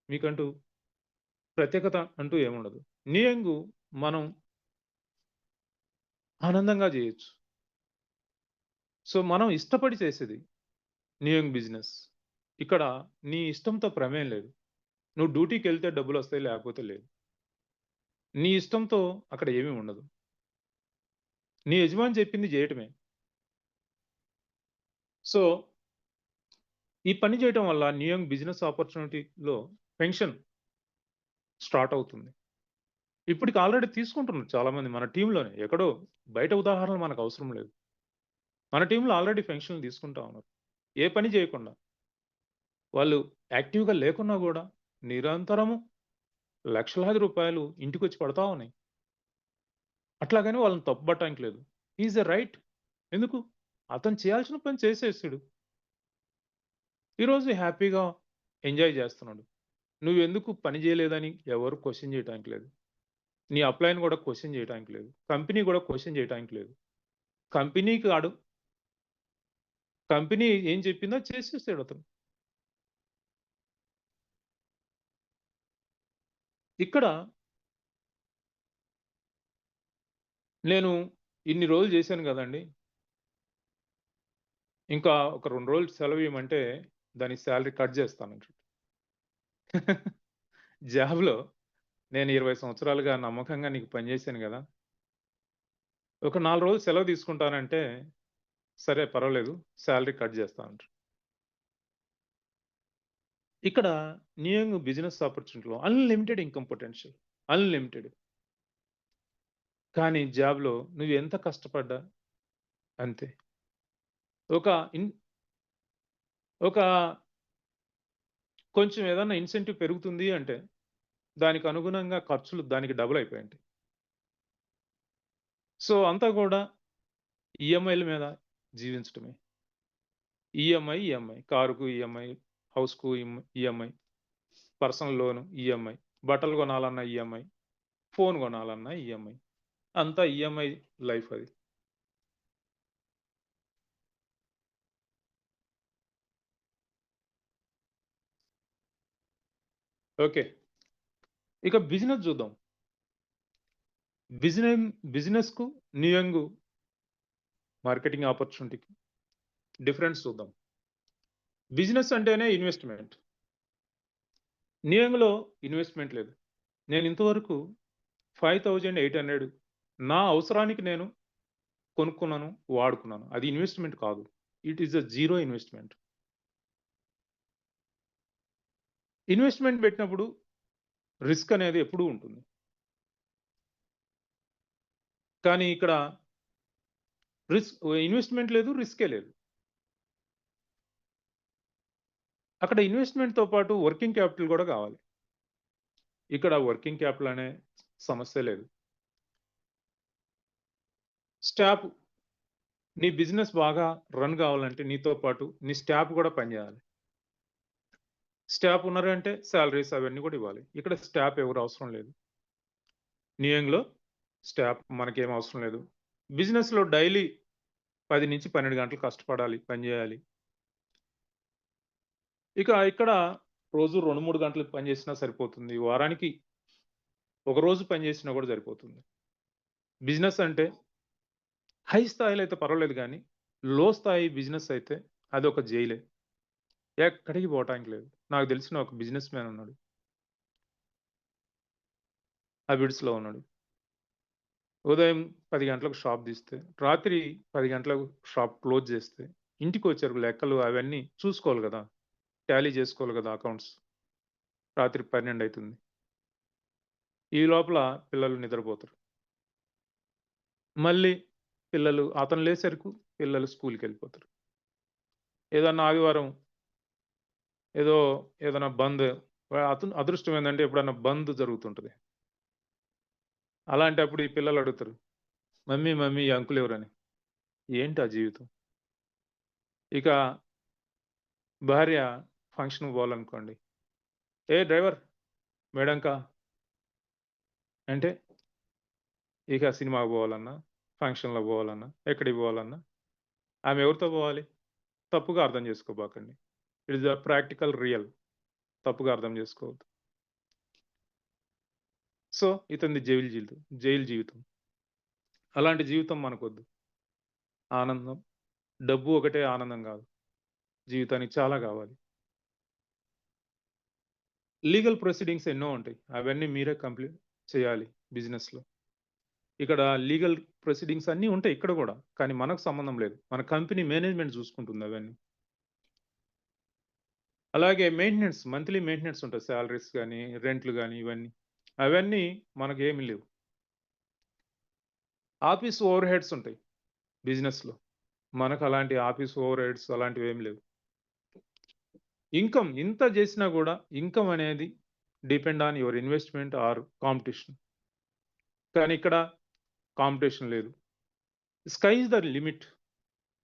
మీకంటూ ప్రత్యేకత అంటూ ఏముండదు. నియంగు మనం ఆనందంగా జేయొచ్చు. సో, మనం ఇష్టపడి చేసేది నియంగ్ బిజినెస్. ఇక్కడ నీ ఇష్టంతో ప్రమేయం లేదు. నువ్వు డ్యూటీకెళ్తే డబ్బులొస్తాయి లేకపోతే లేదు. నీ ఇష్టంతో అక్కడ ఏమీ ఉండదు. నీ యజమాని చెప్పింది జేయటమే. సో, ఈ పని చేయటం వల్ల నియంగ్ బిజినెస్ ఆపర్చునిటీలో పెన్షన్ స్టార్ట్ అవుతుంది. ఇప్పటికి ఆల్రెడీ తీసుకుంటున్నారు చాలామంది మన టీమ్‌లోనే. ఎక్కడో బయట ఉదాహరణలు మనకవసరం లేదు. మన టీమ్‌లో ఆల్రెడీ పెన్షన్‌లు తీసుకుంటా ఉన్నారు. ఏ పని చేయకుండా. వాళ్ళు యాక్టివ్‌గా లేకున్నా గూడా నిరంతరము లక్షలాది రూపాయలు ఇంటికొచ్చి పడతా ఉన్నాయి. అట్లాగని వాళ్ళని తప్పుబట్టడానికి లేదు. He is a right. ఎందుకు? అతను చేయాల్సిన పని చేసేసాడు. ఈరోజు హ్యాపీగా ఎంజాయ్ చేస్తున్నాడు. నువ్వెందుకు పని చేయలేదని ఎవరు క్వెషన్ చేయటానికి లేదు. నీ అప్లైని గూడా క్వెషన్ చేయటానికి లేదు. కంపెనీ గూడా క్వెషన్ చేయటానికి లేదు. కంపెనీకి ఆడు కంపెనీ ఏం చెప్పిందో చేసేసాడతను. ఇక్కడ నేను ఇన్ని రోజులు చేశాను గదండీ! ఇంకా ఒక 2 రోజులు సెలవియ్యమంటే దానికి సాలరీ కట్ జేస్తానంటాడు. జాబ్‌లో నేను 20 సంవత్సరాలుగా నమ్మకంగా నీకు పని జేశాను గదా! ఒక 4 రోజులు సెలవు తీసుకుంటానంటే, సరే పర్వాలేదు సాలరీ కట్ జేస్తా అంటారు. ఇక్కడ న్యూయంగ్ బిజినెస్ ఆపర్చునిటీలో అన్‌లిమిటెడ్ ఇన్‌కమ్ పొటెన్షియల్. అన్‌లిమిటెడ్. కానీ జాబ్‌లో నువ్వెంత కష్టపడ్డా అంతే. ఒక ఇన్ ఒక కొంచెం ఏదన్నా ఇన్సెంటివ్ పెరుగుతుంది అంటే, దానికి అనుగుణంగా ఖర్చులు దానికి డబుల్ అయిపోయుంటాయి. సో, అంతా గూడా ఈఎంఐల మీద జీవించటమే. ఈఎంఐ. కారుకు ఈఎంఐ, హౌస్‌కు ఈఎంఐ, పర్సనల్ లోన్ ఈఎంఐ, బట్టలు గొనాలన్నా ఈఎంఐ, ఫోన్ గొనాలన్నా ఈఎంఐ. అంతా ఈఎంఐ లైఫ్ అది. ఓకే. ఇక బిజినెస్ జూద్దాం. బిజినెం బిజినెస్‌కు, న్యూయంగ్ మార్కెటింగ్ ఆపర్చునిటీకి డిఫరెన్స్ చూద్దాం. బిజినెస్ అంటేనే ఇన్వెస్ట్‌మెంట్. న్యూయంగ్‌లో ఇన్వెస్ట్‌మెంట్ లేదు. నేనింతవరకు 5,800 నా అవసరానికి నేను కొనుక్కున్నాను, వాడుకున్నాను. అది ఇన్వెస్ట్‌మెంట్ కాదు. It is a zero investment. Investment పెట్టినప్పుడు రిస్క్ అనేది ఎప్పుడూ ఉంటుంది. కానీ ఇక్కడ ఇన్వెస్ట్‌మెంట్ లేదు, రిస్కే లేదు. అక్కడ ఇన్వెస్ట్‌మెంట్‌తో పాటు వర్కింగ్ క్యాపిటల్ గూడా కావాలి. ఇక్కడ వర్కింగ్ క్యాపిటల్ అనే సమస్య లేదు. స్టాఫ్ నీ బిజినెస్ బాగా రన్ కావాలంటే నీతో పాటు నీ స్టాఫ్ గూడా పనిచేయాలి. స్టాఫ్ ఉన్నారంటే సాలరీస్ అవన్నీ గూడా ఇవ్వాలి. ఇక్కడ స్టాఫ్ ఎవరు అవసరం లేదు. న్యూయంగ్‌లో స్టాఫ్ మనకేం అవసరం లేదు. బిజినెస్‌లో డైలీ 10-12 గంటలు కష్టపడాలి, పని జేయాలి. ఇక ఇక్కడ రోజు 2, 3 గంటలు పని చేసినా సరిపోతుంది. వారానికి ఒక రోజు పని చేసినా గూడా సరిపోతుంది. బిజినెస్ అంటే హై స్థాయిలో అయితే పర్వాలేదు గానీ, లో స్థాయి బిజినెస్ అయితే అదొక జైలే. ఎక్కడికి పోవటానికి లేదు. నాకు తెలిసిన ఒక బిజినెస్ మ్యాన్ ఉన్నాడు. అబిడ్స్‌లో ఉన్నాడు. ఉదయం 10 గంటలకు షాప్ తీస్తే, రాత్రి 10 గంటలకు షాప్ క్లోజ్ చేస్తే, ఇంటికొచ్చారు లెక్కలు అవన్నీ చూసుకోవాలి గదా! టాలీ చేసుకోవాలి గదా! అకౌంట్స్. రాత్రి 12 అయితుంది. ఈ లోపల పిల్లలు నిద్రపోతారు. మళ్ళీ అతను లేసేరకు పిల్లలు స్కూలుకెళ్ళిపోతారు. ఏదన్నా ఆదివారం ఏదో ఏదైనా బంద్ అతను అదృష్టం ఏందంటే ఎప్పుడన్నా బంద్ జరుగుతుంటది. అలాంటప్పుడు ఈ పిల్లలు అడుగుతారు. మమ్మీ, మమ్మీ ఈ అంకుల్ ఎవరని. ఏంటి ఆ జీవితం? ఇక భార్య ఫంక్షన్‌కి పోవాలనుకోండి. ఏ డ్రైవర్ మేడంకా అంటే ఇక సినిమాకి పోవాలన్నా, ఫంక్షన్‌లకు పోవాలన్నా, ఎక్కడికి పోవాలన్నా ఆమె ఎవరితో పోవాలి? తప్పుగా అర్థం చేసుకోబాకండి. It is the practical real. తప్పుగా అర్థం చేసుకోవద్దు. సో, ఇతనిది జైలు జీవితం. అలాంటి జీవితం మనకొద్దు. ఆనందం, డబ్బు ఒకటే ఆనందం గాదు. జీవితానికి చాలా గావాలి. లీగల్ ప్రొసీడింగ్స్ ఎన్నో ఉంటాయి. అవన్నీ మీరే కంప్లీట్ చేయాలి బిజినెస్‌లో. ఇక్కడ లీగల్ ప్రొసీడింగ్స్ అన్నీ ఉంటాయి ఇక్కడ గూడా. కానీ మనకు సంబంధం లేదు. మన కంపెనీ మేనేజ్‌మెంట్ జూసుకుంటుంది అవన్నీ. అలాగే మంత్లీ మెయింటెనెన్స్ ఉంటది. సాలరీస్ గాని, రెంట్‌లు గాని ఇవన్నీ. అవన్నీ మనకేమి లేవు. ఆఫీస్ ఓవర్ హెడ్స్ ఉంటాయి బిజినెస్‌లో. మనకు అలాంటి ఆఫీస్ ఓవర్ హెడ్స్ అలాంటివేమి లేవు. ఇన్‌కమ్ ఇంత జేసినా గూడా ఇన్‌కమ్ అనేది depend on your investment or competition. కానీ ఇక్కడ కాంపిటీషన్ లేదు. Sky is the limit.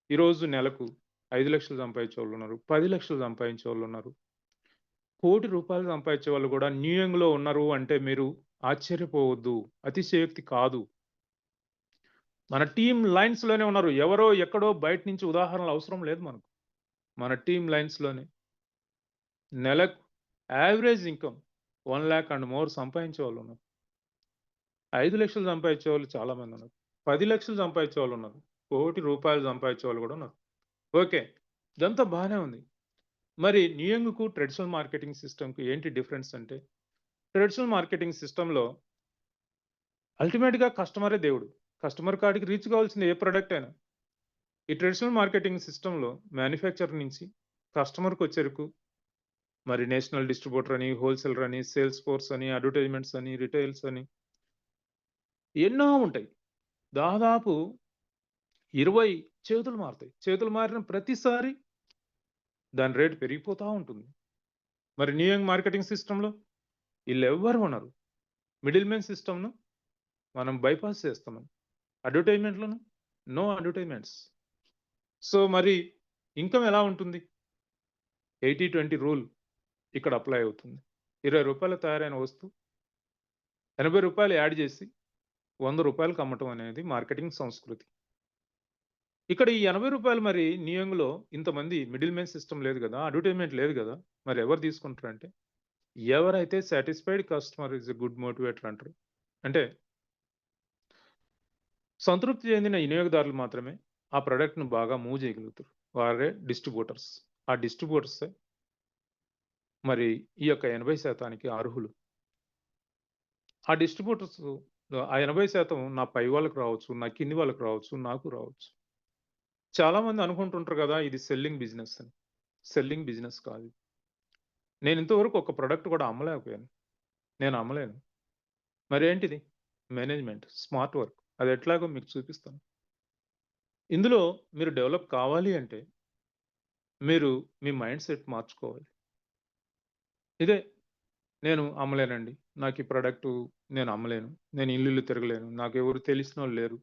ఈరోజు నెలకు 5,00,000 సంపాదించేవాళ్ళున్నారు. 10,00,000 సంపాదించేవాళ్ళున్నారు. రూ. 1,00,00,000 సంపాదించేవాళ్ళు గూడా న్యూ యంగ్‌లో ఉన్నారు అంటే మీరు ఆశ్చర్యపోవద్దు. అతిశయోక్తి కాదు. మన టీమ్ లైన్స్‌లోనే ఉన్నారు. ఎవరో ఎక్కడో బయట నుంచి ఉదాహరణలు అవసరం లేదు మనకు. మన టీమ్ లైన్స్‌లోనే నెలకు యావరేజ్ ఇన్‌కమ్ 1,00,000 అండ్ మోర్ సంపాదించేవాళ్ళున్నారు. 5,00,000 సంపాదించేవాళ్ళు చాలా మందున్నారు. 10,00,000 సంపాదించేవాళ్ళున్నారు. రూ. 1,00,000 సంపాదించేవాళ్ళు గూడా ఉన్నారు. ఓకే. ఇదంతా బానే ఉంది. మరి న్యూ యంగ్‌కు ట్రెడిషనల్ మార్కెటింగ్ సిస్టమ్‌కి ఏంటి డిఫరెన్స్ అంటే, ట్రెడిషనల్ మార్కెటింగ్ సిస్టమ్‌లో అల్టిమేట్‌గా కస్టమరే దేవుడు. కస్టమర్ కాడికి రీచ్ కావాల్సింది ఏ ప్రొడక్ట్ అయినా. ఈ ట్రెడిషనల్ మార్కెటింగ్ సిస్టమ్‌లో మ్యానుఫ్యాక్చరర్ నుంచి కస్టమర్‌కొచ్చేరకు మరి నేషనల్ డిస్ట్రిబ్యూటర్ అని, హోల్‌సేలర్ అని, సేల్స్ ఫోర్స్ అని, అడ్వర్టైజ్‌మెంట్స్ అని, రిటైల్స్ అని ఎన్నో ఉంటాయి. దాదాపు 20 చేతులు మారతాయి. చేతులు మారిన ప్రతిసారి దాని రేట్ పెరిగిపోతా ఉంటుంది. మరి న్యూ యంగ్ మార్కెటింగ్ సిస్టమ్‌లో ఈళ్ళెవ్వరు ఉండరు. మిడిల్ మెన్ సిస్టమ్‌ను మనం బైపాస్ చేస్తున్నాం. అడ్వర్టైజ్‌మెంట్‌లోను నో అడ్వర్టైజ్‌మెంట్స్. సో, మరి ఇన్‌కమ్ ఎలా ఉంటుంది? 80-20 రూల్ ఇక్కడ అప్లై అవుతుంది. రూ. 20 తయారైన వస్తువు రూ. 80 యాడ్ చేసి రూ. 100కి అమ్మటం అనేది మార్కెటింగ్ సంస్కృతి. ఇక్కడ ఈ రూ. 80 మరి న్యూ యంగ్‌లో ఇంతమంది మిడిల్ మెన్ సిస్టమ్ లేదు గదా! అడ్వర్టైజ్‌మెంట్ లేదు గదా! మరి ఎవరు తీసుకుంటారంటే, ఎవరైతే satisfied customer is a good motivator అంటారు. అంటే సంతృప్తి చెందిన వినియోగదారులు మాత్రమే ఆ ప్రొడక్ట్‌ని బాగా మూవ్ చేయగలుగుతారు. వారే డిస్ట్రిబ్యూటర్స్. ఆ డిస్ట్రిబ్యూటర్సే మరి ఈ యొక్క 80% అర్హులు. ఆ డిస్ట్రిబ్యూటర్స్ ఆ 80% నా పై వాళ్ళకి రావచ్చు, నా కింది వాళ్ళకి రావచ్చు, నాకు రావచ్చు. చాలామంది అనుకుంటుంటారు గదా! ఇది సెల్లింగ్ బిజినెస్ అని. సెల్లింగ్ బిజినెస్ కాదు. నేను ఇంతవరకు ఒక ప్రొడక్ట్ కూడా అమ్మలేకపోయాను. నేను అమ్మలేను. మరేంటిది? Management, smart work. అది ఎట్లాగో మీకు చూపిస్తాను. ఇందులో మీరు డెవలప్ కావాలి అంటే, మీరు మీ మైండ్ సెట్ మార్చుకోవాలి. ఇదే నేను అమ్మలేనండి. నాకు ఈ ప్రొడక్టు నేను అమ్మలేను. నేను ఇల్లిల్లు తిరగలేను. నాకెవరు తెలిసినోళ్ళు లేరు.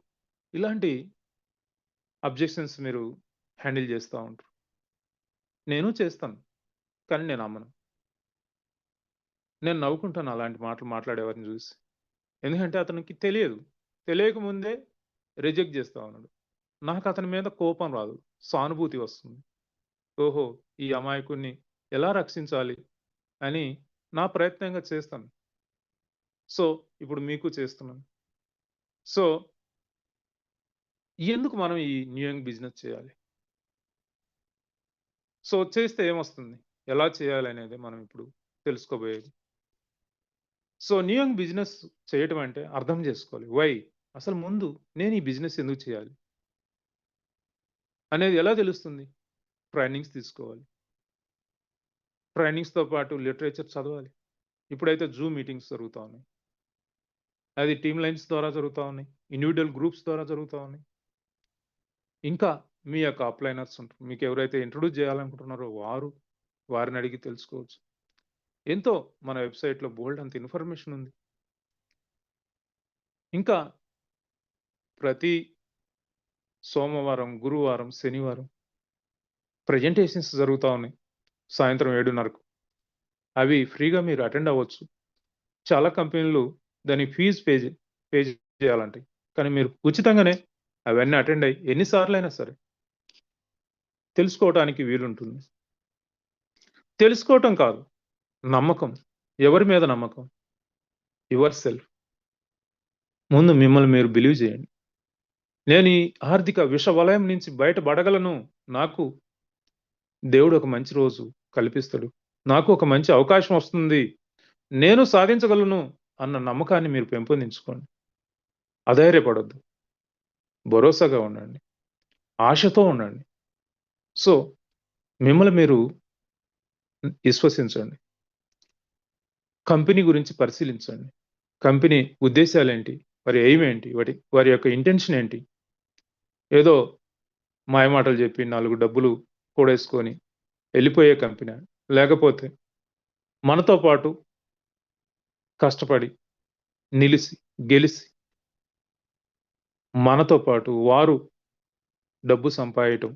ఇలాంటి అబ్జెక్షన్స్ మీరు హ్యాండిల్ చేస్తా ఉంటారు. నేను చేస్తాను. కానీ నేను అమ్మను. నేను నవ్వుకుంటాను అలాంటి మాటలు మాట్లాడేవారిని చూసి. ఎందుకంటే అతనికి తెలియదు. తెలియక ముందే రిజెక్ట్ చేస్తా ఉన్నాడు. నాకు అతని మీద కోపం రాదు. సానుభూతి వస్తుంది. ఓహో! ఈ అమాయకుడిని ఎలా రక్షించాలి అని నా ప్రయత్నంగా చేస్తాను. సో, ఇప్పుడు మీకు చేస్తున్నాను. సో ఎందుకు మనం ఈ న్యూ యంగ్ బిజినెస్ చేయాలి? సో, చేస్తే ఏమొస్తుంది? ఎలా చేయాలనేదే మనం ఇప్పుడు తెలుసుకోబోయేది. సో, న్యూ యంగ్ బిజినెస్ చేయటం అంటే అర్థం చేసుకోవాలి. వై? అసలు ముందు నేను ఈ బిజినెస్ ఎందుకు చేయాలి? అనేది ఎలా తెలుస్తుంది? ట్రైనింగ్స్ తీసుకోవాలి. ట్రైనింగ్స్‌తో పాటు లిటరేచర్ చదవాలి. ఇప్పుడైతే జూమ్ మీటింగ్స్ జరుగుతా ఉన్నాయి. అది టీమ్ లైన్స్ ద్వారా జరుగుతా ఉన్నాయి. ఇండివిడ్యువల్ గ్రూప్స్ ద్వారా జరుగుతా ఉన్నాయి. ఇంకా మీ యొక్క అప్లైనర్స్ ఉంటారు. మీకెవరైతే ఇంట్రొడ్యూస్ చేయాలనుకుంటున్నారో వారిని అడిగి తెలుసుకోవచ్చు. ఎంతో మన వెబ్‌సైట్‌లో బోలెడంత ఇన్ఫర్మేషన్ ఉంది. ఇంకా ప్రతి సోమవారం, గురువారం, శనివారం ప్రెజెంటేషన్స్ జరుగుతా ఉన్నాయి. సాయంత్రం 7:30కు. అవి ఫ్రీగా మీరు అటెండ్ అవ్వచ్చు. చాలా కంపెనీలు దానికి ఫీజ్ పే చేయాలంటాయి. కానీ మీరు ఉచితంగానే అవన్నీ అటెండ్ అయ్యి ఎన్ని సార్లైనా సరే తెలుసుకోవటానికి వీలుంటుంది. తెలుసుకోవటం కాదు, నమ్మకం. ఎవరి మీద నమ్మకం? Your self. ముందు మిమ్మల్ని మీరు బిలీవ్ చేయండి. నేను ఈ ఆర్థిక విషవలయం నుంచి బయటపడగలను. నాకు దేవుడు ఒక మంచి రోజు కల్పిస్తాడు. నాకు ఒక మంచి అవకాశం వస్తుంది. నేను సాధించగలను అన్న నమ్మకాన్ని మీరు పెంపొందించుకోండి. అధైర్యపడొద్దు. భరోసాగా ఉండండి. ఆశతో ఉండండి. సో, మిమ్మల్ని మీరు విశ్వసించండి. కంపెనీ గురించి పరిశీలించండి. కంపెనీ ఉద్దేశాలేంటి? వారి ఎయిమ్ ఏంటి? వారి యొక్క ఇంటెన్షన్ ఏంటి? ఏదో మాయమాటలు చెప్పి 4 డబ్బులు కూడేసుకొని ఎళ్ళిపోయే కంపెనా? లేకపోతే మనతో పాటు కష్టపడి, నిలిసి, గెలిసి మనతో పాటు వారు డబ్బు సంపాయటం,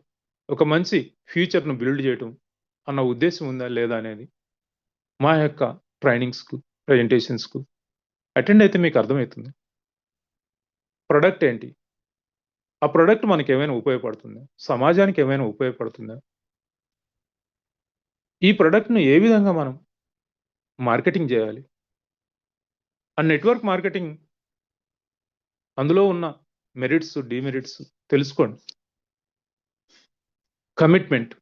ఒక మంచి ఫ్యూచర్‌ను బిల్డ్ చేయటం అన్న ఉద్దేశ్యం ఉందా? లేదా? అనేది మా యొక్క ట్రైనింగ్స్‌కు, ప్రెజెంటేషన్స్‌కు అటెండ్ అయితే మీకు అర్థమైతుంది. ప్రొడక్ట్ ఏంటి? ఆ ప్రొడక్ట్ మనకేమైనా ఉపయోగపడుతుందా? సమాజానికి ఏమైనా ఉపయోగపడుతుందా? ఈ ప్రొడక్ట్‌ను ఏ విధంగా మనం మార్కెటింగ్ జేయాలి? ఆ నెట్వర్క్ మార్కెటింగ్ అందులో ఉన్న మెరిట్స్, డీమెరిట్స్ తెలుసుకోండి. కమిట్మెంట్.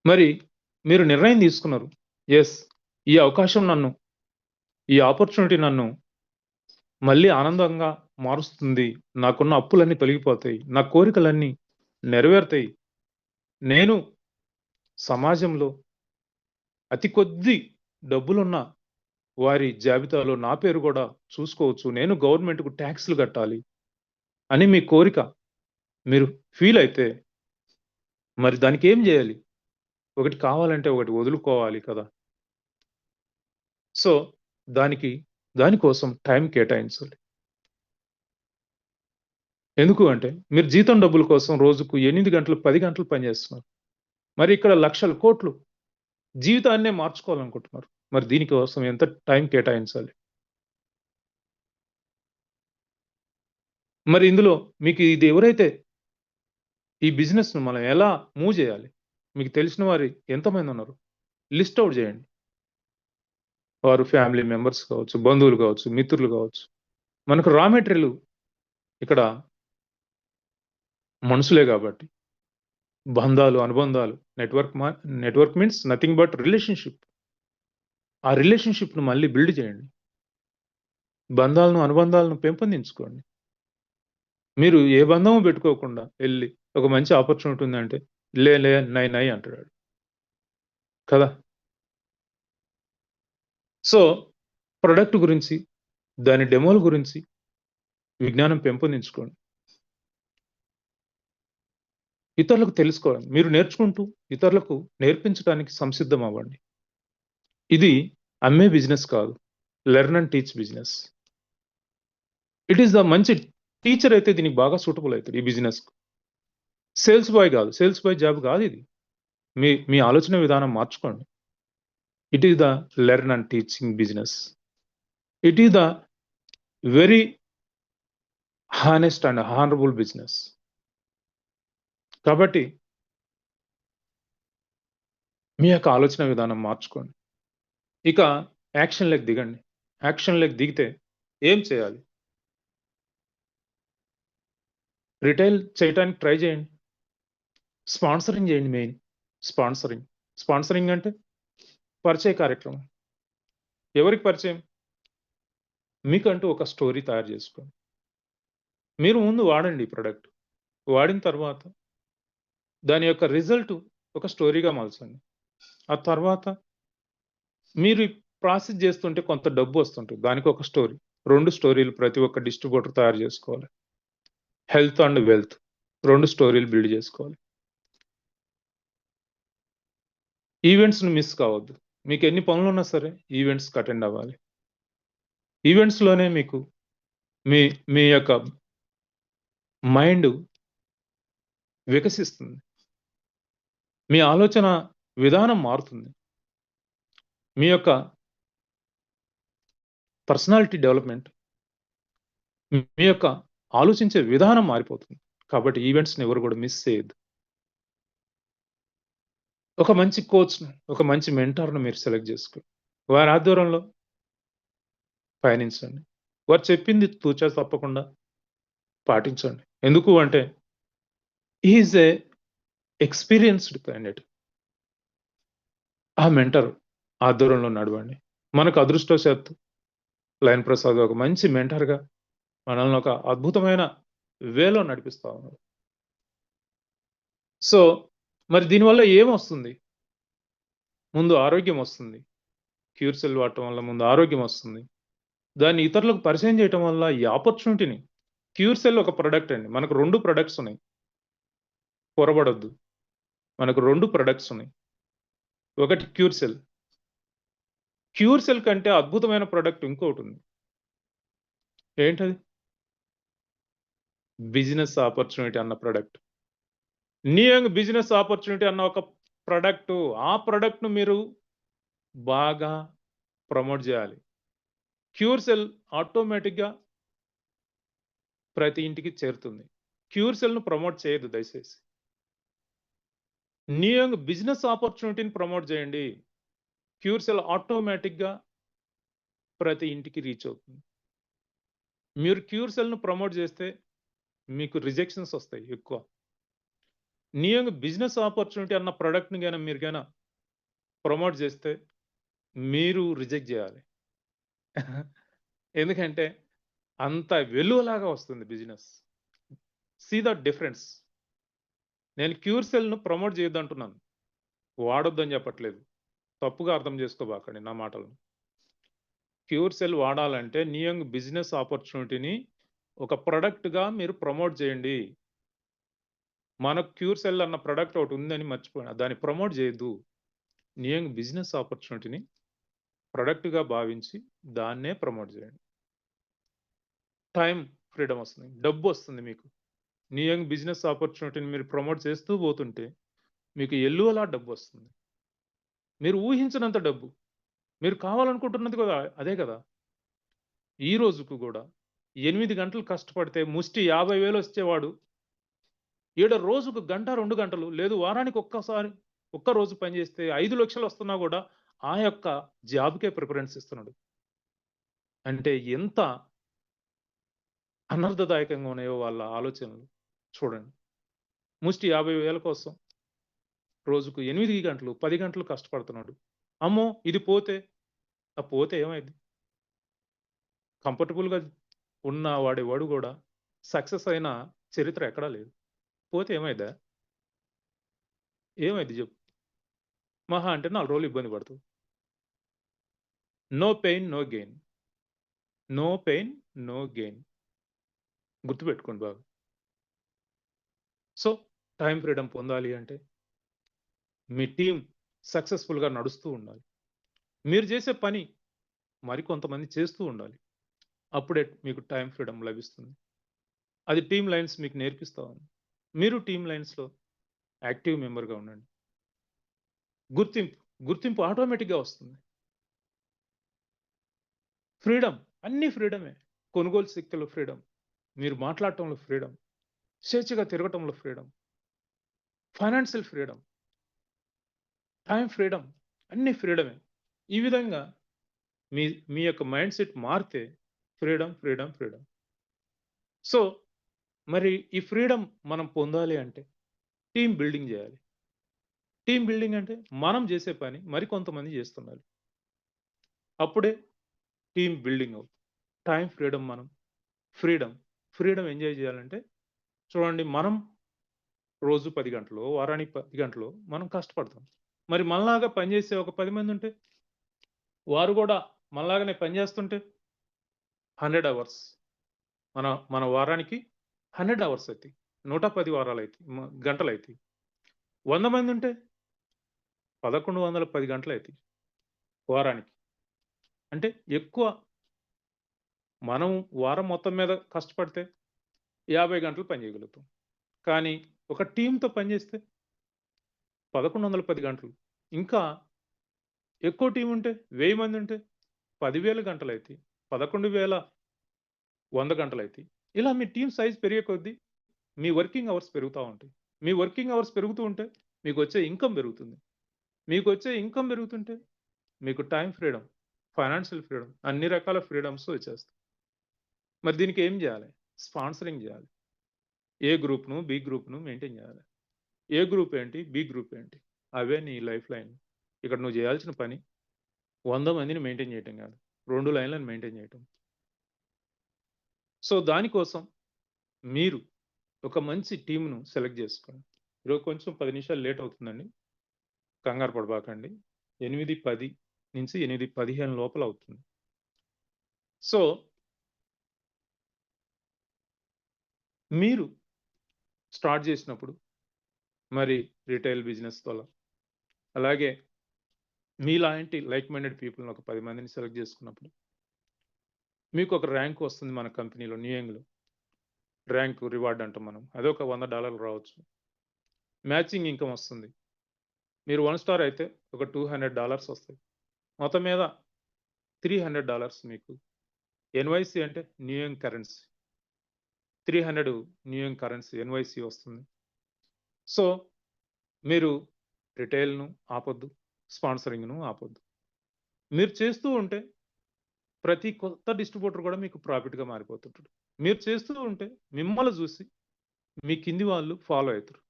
మరి మీరు నిర్ణయం తీసుకున్నారు. యెస్. ఈ అవకాశం ఈ ఆపర్చునిటీ నన్ను మళ్ళీ ఆనందంగా మారుస్తుంది. నాకున్న అప్పులన్నీ తొలగిపోతాయి. నా కోరికలన్నీ నెరవేరుతాయి. నేను సమాజంలో అతి కొద్ది డబ్బులున్న వారి జాబితాలో నా పేరు గూడా చూసుకోవచ్చు. నేను గవర్నమెంట్‌కు టాక్స్‌లు కట్టాలి అని మీ కోరిక మీరు ఫీల్ అయితే మరి దానికేం జేయాలి? ఒకటి కావాలంటే ఒకటి వదులుకోవాలి కదా! సో, దానికి దానికోసం టైం కేటాయించాలి. ఎందుకు అంటే మీరు జీతం డబ్బుల కోసం రోజుకు 8 గంటలు, 10 గంటలు పనిచేస్తున్నారు. మరి ఇక్కడ లక్షల కోట్లు జీవితాన్నే మార్చుకోవాలనుకుంటున్నారు. మరి దీనికోసం ఎంత టైం కేటాయించాలి? మరి ఇందులో మీకు ఇది ఎవరైతే ఈ బిజినెస్‌ను మనం ఎలా మూవ్ జేయాలి? మీకు తెలిసిన వారు ఎంతమందున్నారు? లిస్ట్ ఔట్ జేయండి. వారు ఫ్యామిలీ మెంబర్స్ కావచ్చు, బంధువులు కావచ్చు, మిత్రులు కావచ్చు. మనకు రా మెటీరియల్ ఇక్కడ మనుషులే గాబట్టి. బంధాలు, అనుబంధాలు network means nothing but relationship. ఆ రిలేషన్‌షిప్‌ను మళ్ళీ బిల్డ్ చేయండి. అనుబంధాలను పెంపొందించుకోండి. మీరు ఏ బంధము పెట్టుకోకుండా ఎళ్లి ఒక మంచి ఆపర్చునిటీ ఉందంటే, లే నై నై అంటాడు. కదా! సో, ప్రొడక్ట్ గురించి, దాని డెమోల గురించి విజ్ఞానం పెంపొందించుకోండి. ఇతరులకు తెలుసుకోవాలి. మీరు నేర్చుకుంటూ ఇతరులకు నేర్పించడానికి సంసిద్ధం అవ్వండి. ఇది అమ్మే బిజినెస్ కాదు. Learn and teach business. It is the మంచి టీచర్ అయితే దీనికి బాగా సూటబుల్ అయితాడు ఈ బిజినెస్‌కు. సేల్స్ బాయ్ గాదు. సేల్స్ బాయ్ జాబ్ గాదిది. మీ మీ ఆలోచన విధానం మార్చుకోండి. It is the learn and teaching business. It is the very honest and honourable business. కాబట్టి మీ యొక్క ఆలోచన విధానం మార్చుకోండి. ఇక యాక్షన్‌లోకి దిగండి. యాక్షన్‌లోకి దిగితే ఏం చేయాలి? రిటైల్ చేయటానికి ట్రై చేయండి. స్పాన్సరింగ్ చేయండి మెయిన్. స్పాన్సరింగ్ అంటే పరిచయ కార్యక్రమం. ఎవరికి పరిచయం? మీకంటూ ఒక స్టోరీ తయారు చేసుకోండి. మీరు ముందు వాడండి ఈ ప్రొడక్ట్. వాడిన తర్వాత దాని యొక్క రిజల్ట్ ఒక స్టోరీగా మలచండి. ఆ తర్వాత మీరు ప్రాసెస్ చేస్తుంటే కొంత డబ్బు వస్తుంటుంది. దానికి ఒక స్టోరీ. 2 స్టోరీలు ప్రతి ఒక్క డిస్ట్రిబ్యూటర్ తయారు చేసుకోవాలి. హెల్త్ అండ్ వెల్త్ 2 స్టోరీలు బిల్డ్ చేసుకోవాలి. ఈవెంట్స్‌ని మిస్ కావద్దు. మీకు ఎన్ని పనులున్నా సరే ఈవెంట్స్‌కి అటెండ్ అవ్వాలి. ఈవెంట్స్‌లోనే మీకు మీ మీ యొక్క మైండ్ వికసిస్తుంది. మీ ఆలోచన విధానం మారుతుంది. మీ యొక్క పర్సనాలిటీ డెవలప్‌మెంట్, మీ యొక్క ఆలోచించే విధానం మారిపోతుంది. కాబట్టి ఈవెంట్స్‌ని ఎవరు కూడా మిస్ చేయొద్దు. ఒక మంచి కోచ్‌ను, ఒక మంచి మెంటార్‌ను మీరు సెలెక్ట్ చేసుకోండి. వారి ఆధ్వర్యంలో పయనించండి. వారు చెప్పింది తూచా తప్పకుండా పాటించండి. ఎందుకు అంటే he is a experienced candidate. ఆ మెంటర్ ఆధ్వర్యంలో నడవండి. మనకు అదృష్టవశాత్తు లయన్ ప్రసాద్ ఒక మంచి మెంటర్‌గా మనల్ని ఒక అద్భుతమైన వేలో నడిపిస్తా ఉన్నారు. సో, మరి దీనివల్ల ఏమొస్తుంది? ముందు ఆరోగ్యం వస్తుంది. క్యూర్ సెల్ వాడటం వల్ల ముందు ఆరోగ్యం వస్తుంది. దాన్ని ఇతరులకు పరిచయం చేయటం వల్ల ఈ ఆపర్చునిటీని క్యూర్ సెల్ ఒక ప్రొడక్ట్ అండి. మనకు 2 ప్రొడక్ట్స్ ఉన్నాయి. పొరబడొద్దు. మనకు 2 ప్రొడక్ట్స్ ఉన్నాయి. ఒకటి క్యూర్ సెల్. క్యూర్ సెల్ కంటే అద్భుతమైన ప్రొడక్ట్ ఇంకోటుంది. ఏంటది? బిజినెస్ ఆపర్చునిటీ అన్న ప్రొడక్ట్. నియంగ్ బిజినెస్ ఆపర్చునిటీ అన్న ఒక ప్రొడక్టు. ఆ ప్రొడక్ట్‌ను మీరు బాగా ప్రమోట్ జేయాలి. క్యూర్ సెల్ ఆటోమేటిక్‌గా ప్రతి ఇంటికి చేరుతుంది. క్యూర్ సెల్‌ను ప్రమోట్ చేయొద్దు దయచేసి. నియంగ్ బిజినెస్ ఆపర్చునిటీని ప్రమోట్ జేయండి. క్యూర్ సెల్ ఆటోమేటిక్‌గా ప్రతి ఇంటికి రీచ్ అవుతుంది. మీరు క్యూర్ సెల్‌ను ప్రమోట్ జేస్తే మీకు రిజెక్షన్స్ వస్తాయి ఎక్కువ. నియంగ్ బిజినెస్ ఆపర్చునిటీ అన్న ప్రొడక్ట్‌ని మీరు ప్రమోట్ జేస్తే మీరు రిజెక్ట్ జేయాలి. ఎందుకంటే అంత వెలువలాగా వస్తుంది బిజినెస్. See the difference. నేను క్యూర్ సెల్‌ను ప్రమోట్ చేయొద్దంటున్నాను. వాడొద్దని చెప్పట్లేదు. తప్పుగా అర్థం చేసుకోబాకండి నా మాటలను. క్యూర్ సెల్ వాడాలంటే నియంగ్ బిజినెస్ ఆపర్చునిటీని ఒక ప్రొడక్ట్‌గా మీరు ప్రమోట్ చేయండి. మనకు క్యూర్ సెల్ అన్న ప్రొడక్ట్ ఒకటి ఉందని మర్చిపోయిన. దాన్ని ప్రమోట్ చేయొద్దు. నియంగ్ బిజినెస్ ఆపర్చునిటీని ప్రొడక్ట్‌గా భావించి దాన్నే ప్రమోట్ చేయండి. టైమ్ ఫ్రీడమ్ వస్తుంది. డబ్బొస్తుంది మీకు. నియంగ్ బిజినెస్ ఆపర్చునిటీని మీరు ప్రమోట్ చేస్తూ పోతుంటే మీకు ఎల్లువలా డబ్బొస్తుంది. మీరు ఊహించనంత డబ్బు. మీరు కావాలనుకుంటున్నది కూడా అదే కదా! ఈ రోజుకు గూడా 8 గంటలు కష్టపడితే ముష్టి 50,000 వచ్చేవాడు ఈడ రోజుకు గంట, 2 గంటలు లేదు వారానికి ఒక్క రోజు పని చేస్తే 5,00,000 వస్తున్నా గూడా ఆ యొక్క జాబ్‌కే ప్రిఫరెన్స్ ఇస్తున్నాడు. అంటే ఎంత అనర్థదాయకంగా ఉన్నాయో వాళ్ళ ఆలోచనలు చూడండి. ముష్టి 50,000 కోసం రోజుకు 8 గంటలు, 10 గంటలు కష్టపడుతున్నాడు. అమ్మో! ఇది పోతే, ఆ పోతే ఏమైద్ది? కంఫర్టబుల్‌గా ఉన్న వాడెవడు గూడా సక్సెస్ అయిన చరిత్ర ఎక్కడా లేదు. పోతే ఏమైద్దా? ఏమైద్ది జెప్పు? మహా అంటే 4 రోజులు ఇబ్బంది పడతావు. No pain, no gain. No pain, no gain. గుర్తుపెట్టుకోండి బాగా. సో, టైమ్ ఫ్రీడమ్ పొందాలి అంటే మీ టీమ్ సక్సెస్‌ఫుల్‌గా నడుస్తూ ఉండాలి. మీరు చేసే పని మరికొంతమంది చేస్తూ ఉండాలి. అప్పుడే మీకు టైమ్ ఫ్రీడమ్ లభిస్తుంది. అది టీమ్ లయన్స్ మీకు నేర్పిస్తా ఉంది. మీరు టీమ్ లయన్స్‌లో యాక్టివ్ మెంబర్‌గా ఉండండి. గుర్తింపు, గుర్తింపు ఆటోమేటిక్‌గా వస్తుంది. ఫ్రీడమ్ అన్నీ ఫ్రీడమే. కొనుగోలు శక్తిలో ఫ్రీడమ్. మీరు మాట్లాడటంలో ఫ్రీడమ్. స్వేచ్ఛగా తిరగటంలో freedom. Financial freedom. Time freedom. అన్నీ ఫ్రీడమే. ఈ విధంగా మీ మీ యొక్క మైండ్ సెట్ మారితే ఫ్రీడమ్, ఫ్రీడమ్, ఫ్రీడమ్. సో, మరి ఈ ఫ్రీడమ్ మనం పొందాలి అంటే టీమ్ బిల్డింగ్ జేయాలి. టీమ్ బిల్డింగ్ అంటే మనం జేసే పని మరికొంతమంది జేస్తుండాలి. అప్పుడే టీమ్ బిల్డింగ్ అవుతుంది. టైమ్ ఫ్రీడమ్ మనం ఫ్రీడమ్, ఫ్రీడమ్ ఎంజాయ్ జేయాలంటే చూడండి మనం రోజు 10 గంటలో, వారానికి 10 గంటలో మనం కష్టపడతాం. మరి మనలాగా పనిజేసే ఒక 10 మందుంటే, వారు గూడా మనలాగానే పని జేస్తుంటే 100 అవర్స్. మన మన వారానికి 100 అవర్స్ అయితాయి. 110 వారాలైతాయి. గంటలైతాయి. 100 మందుంటే 1110 గంటలైతాయి వారానికి. అంటే ఎక్కువ మనం వారం మొత్తం మీద కష్టపడితే 50 గంటలు పని చేయగలుగుతాం. కానీ ఒక టీమ్‌తో పనిచేస్తే 1110 గంటలు. ఇంకా ఎక్కువ టీమ్ ఉంటే 1000 మంది ఉంటే 10,000 గంటలైతాయి. 11,100 గంటలైతాయి. ఇలా మీ టీమ్ సైజ్ పెరిగే కొద్దీ మీ వర్కింగ్ అవర్స్ పెరుగుతా ఉంటాయి. మీ వర్కింగ్ అవర్స్ పెరుగుతూ ఉంటే మీకొచ్చే ఇన్‌కమ్ పెరుగుతుంది. మీకొచ్చే ఇన్‌కమ్ పెరుగుతుంటే మీకు టైమ్ ఫ్రీడమ్, ఫైనాన్షియల్ ఫ్రీడమ్ అన్ని రకాల ఫ్రీడమ్స్ వచ్చేస్తాయి. మరి దీనికి ఏం జేయాలి? స్పాన్సరింగ్ జేయాలి. ఏ గ్రూప్‌ను, బి గ్రూప్‌ను మెయింటైన్ జేయాలి. ఏ గ్రూప్ ఏంటి? బి గ్రూప్ ఏంటి? అవే నీ లైఫ్ లైన్. ఇక్కడ నువ్వు జేయాల్సిన పని 100 మందిని మెయింటైన్ చేయటం గాదు. 2 లైన్‌లను మెయింటైన్ చేయటం. సో, దానికోసం మీరు ఒక మంచి టీమ్‌ను సెలెక్ట్ జేసుకోండి. ఈరోజు కొంచెం 10 నిమిషాలు లేట్ అవుతుందండి. కంగారు పడబాకండి. 8:10 నుంచి 8:15 లోపల అవుతుంది. సో, మీరు స్టార్ట్ జేసినప్పుడు మరి రిటైల్ బిజినెస్ వల్ల అలాగే మీలాంటి లైక్ మైండెడ్ పీపుల్‌ని ఒక 10 మందిని సెలెక్ట్ జేసుకున్నప్పుడు మీకు ఒక ర్యాంక్ వస్తుంది మన కంపెనీలో న్యూయంగ్‌లో. ర్యాంక్ రివార్డ్ అంటాం మనం. అదొక $100 రావచ్చు. మ్యాచింగ్ ఇన్‌కమ్ వస్తుంది. మీరు 1 స్టార్ అయితే ఒక $200 వస్తాయి. మొత్తం మీద $300 మీకు. ఎన్‌వైసీ అంటే న్యూయంగ్ కరెన్సీ. 300 న్యూయంగ్ కరెన్సీ ఎన్‌వైసీ వస్తుంది. సో, మీరు రిటైల్‌ను ఆపొద్దు. స్పాన్సరింగ్‌ను ఆపొద్దు. మీరు చేస్తూ ఉంటే ప్రతి కొత్త డిస్ట్రిబ్యూటర్ కూడా మీకు ప్రాఫిట్‌గా మారిపోతుంటాడు. మీరు చేస్తూ ఉంటే మిమ్మల్ని జూసి మీ కింది వాళ్ళు ఫాలో అయితారు.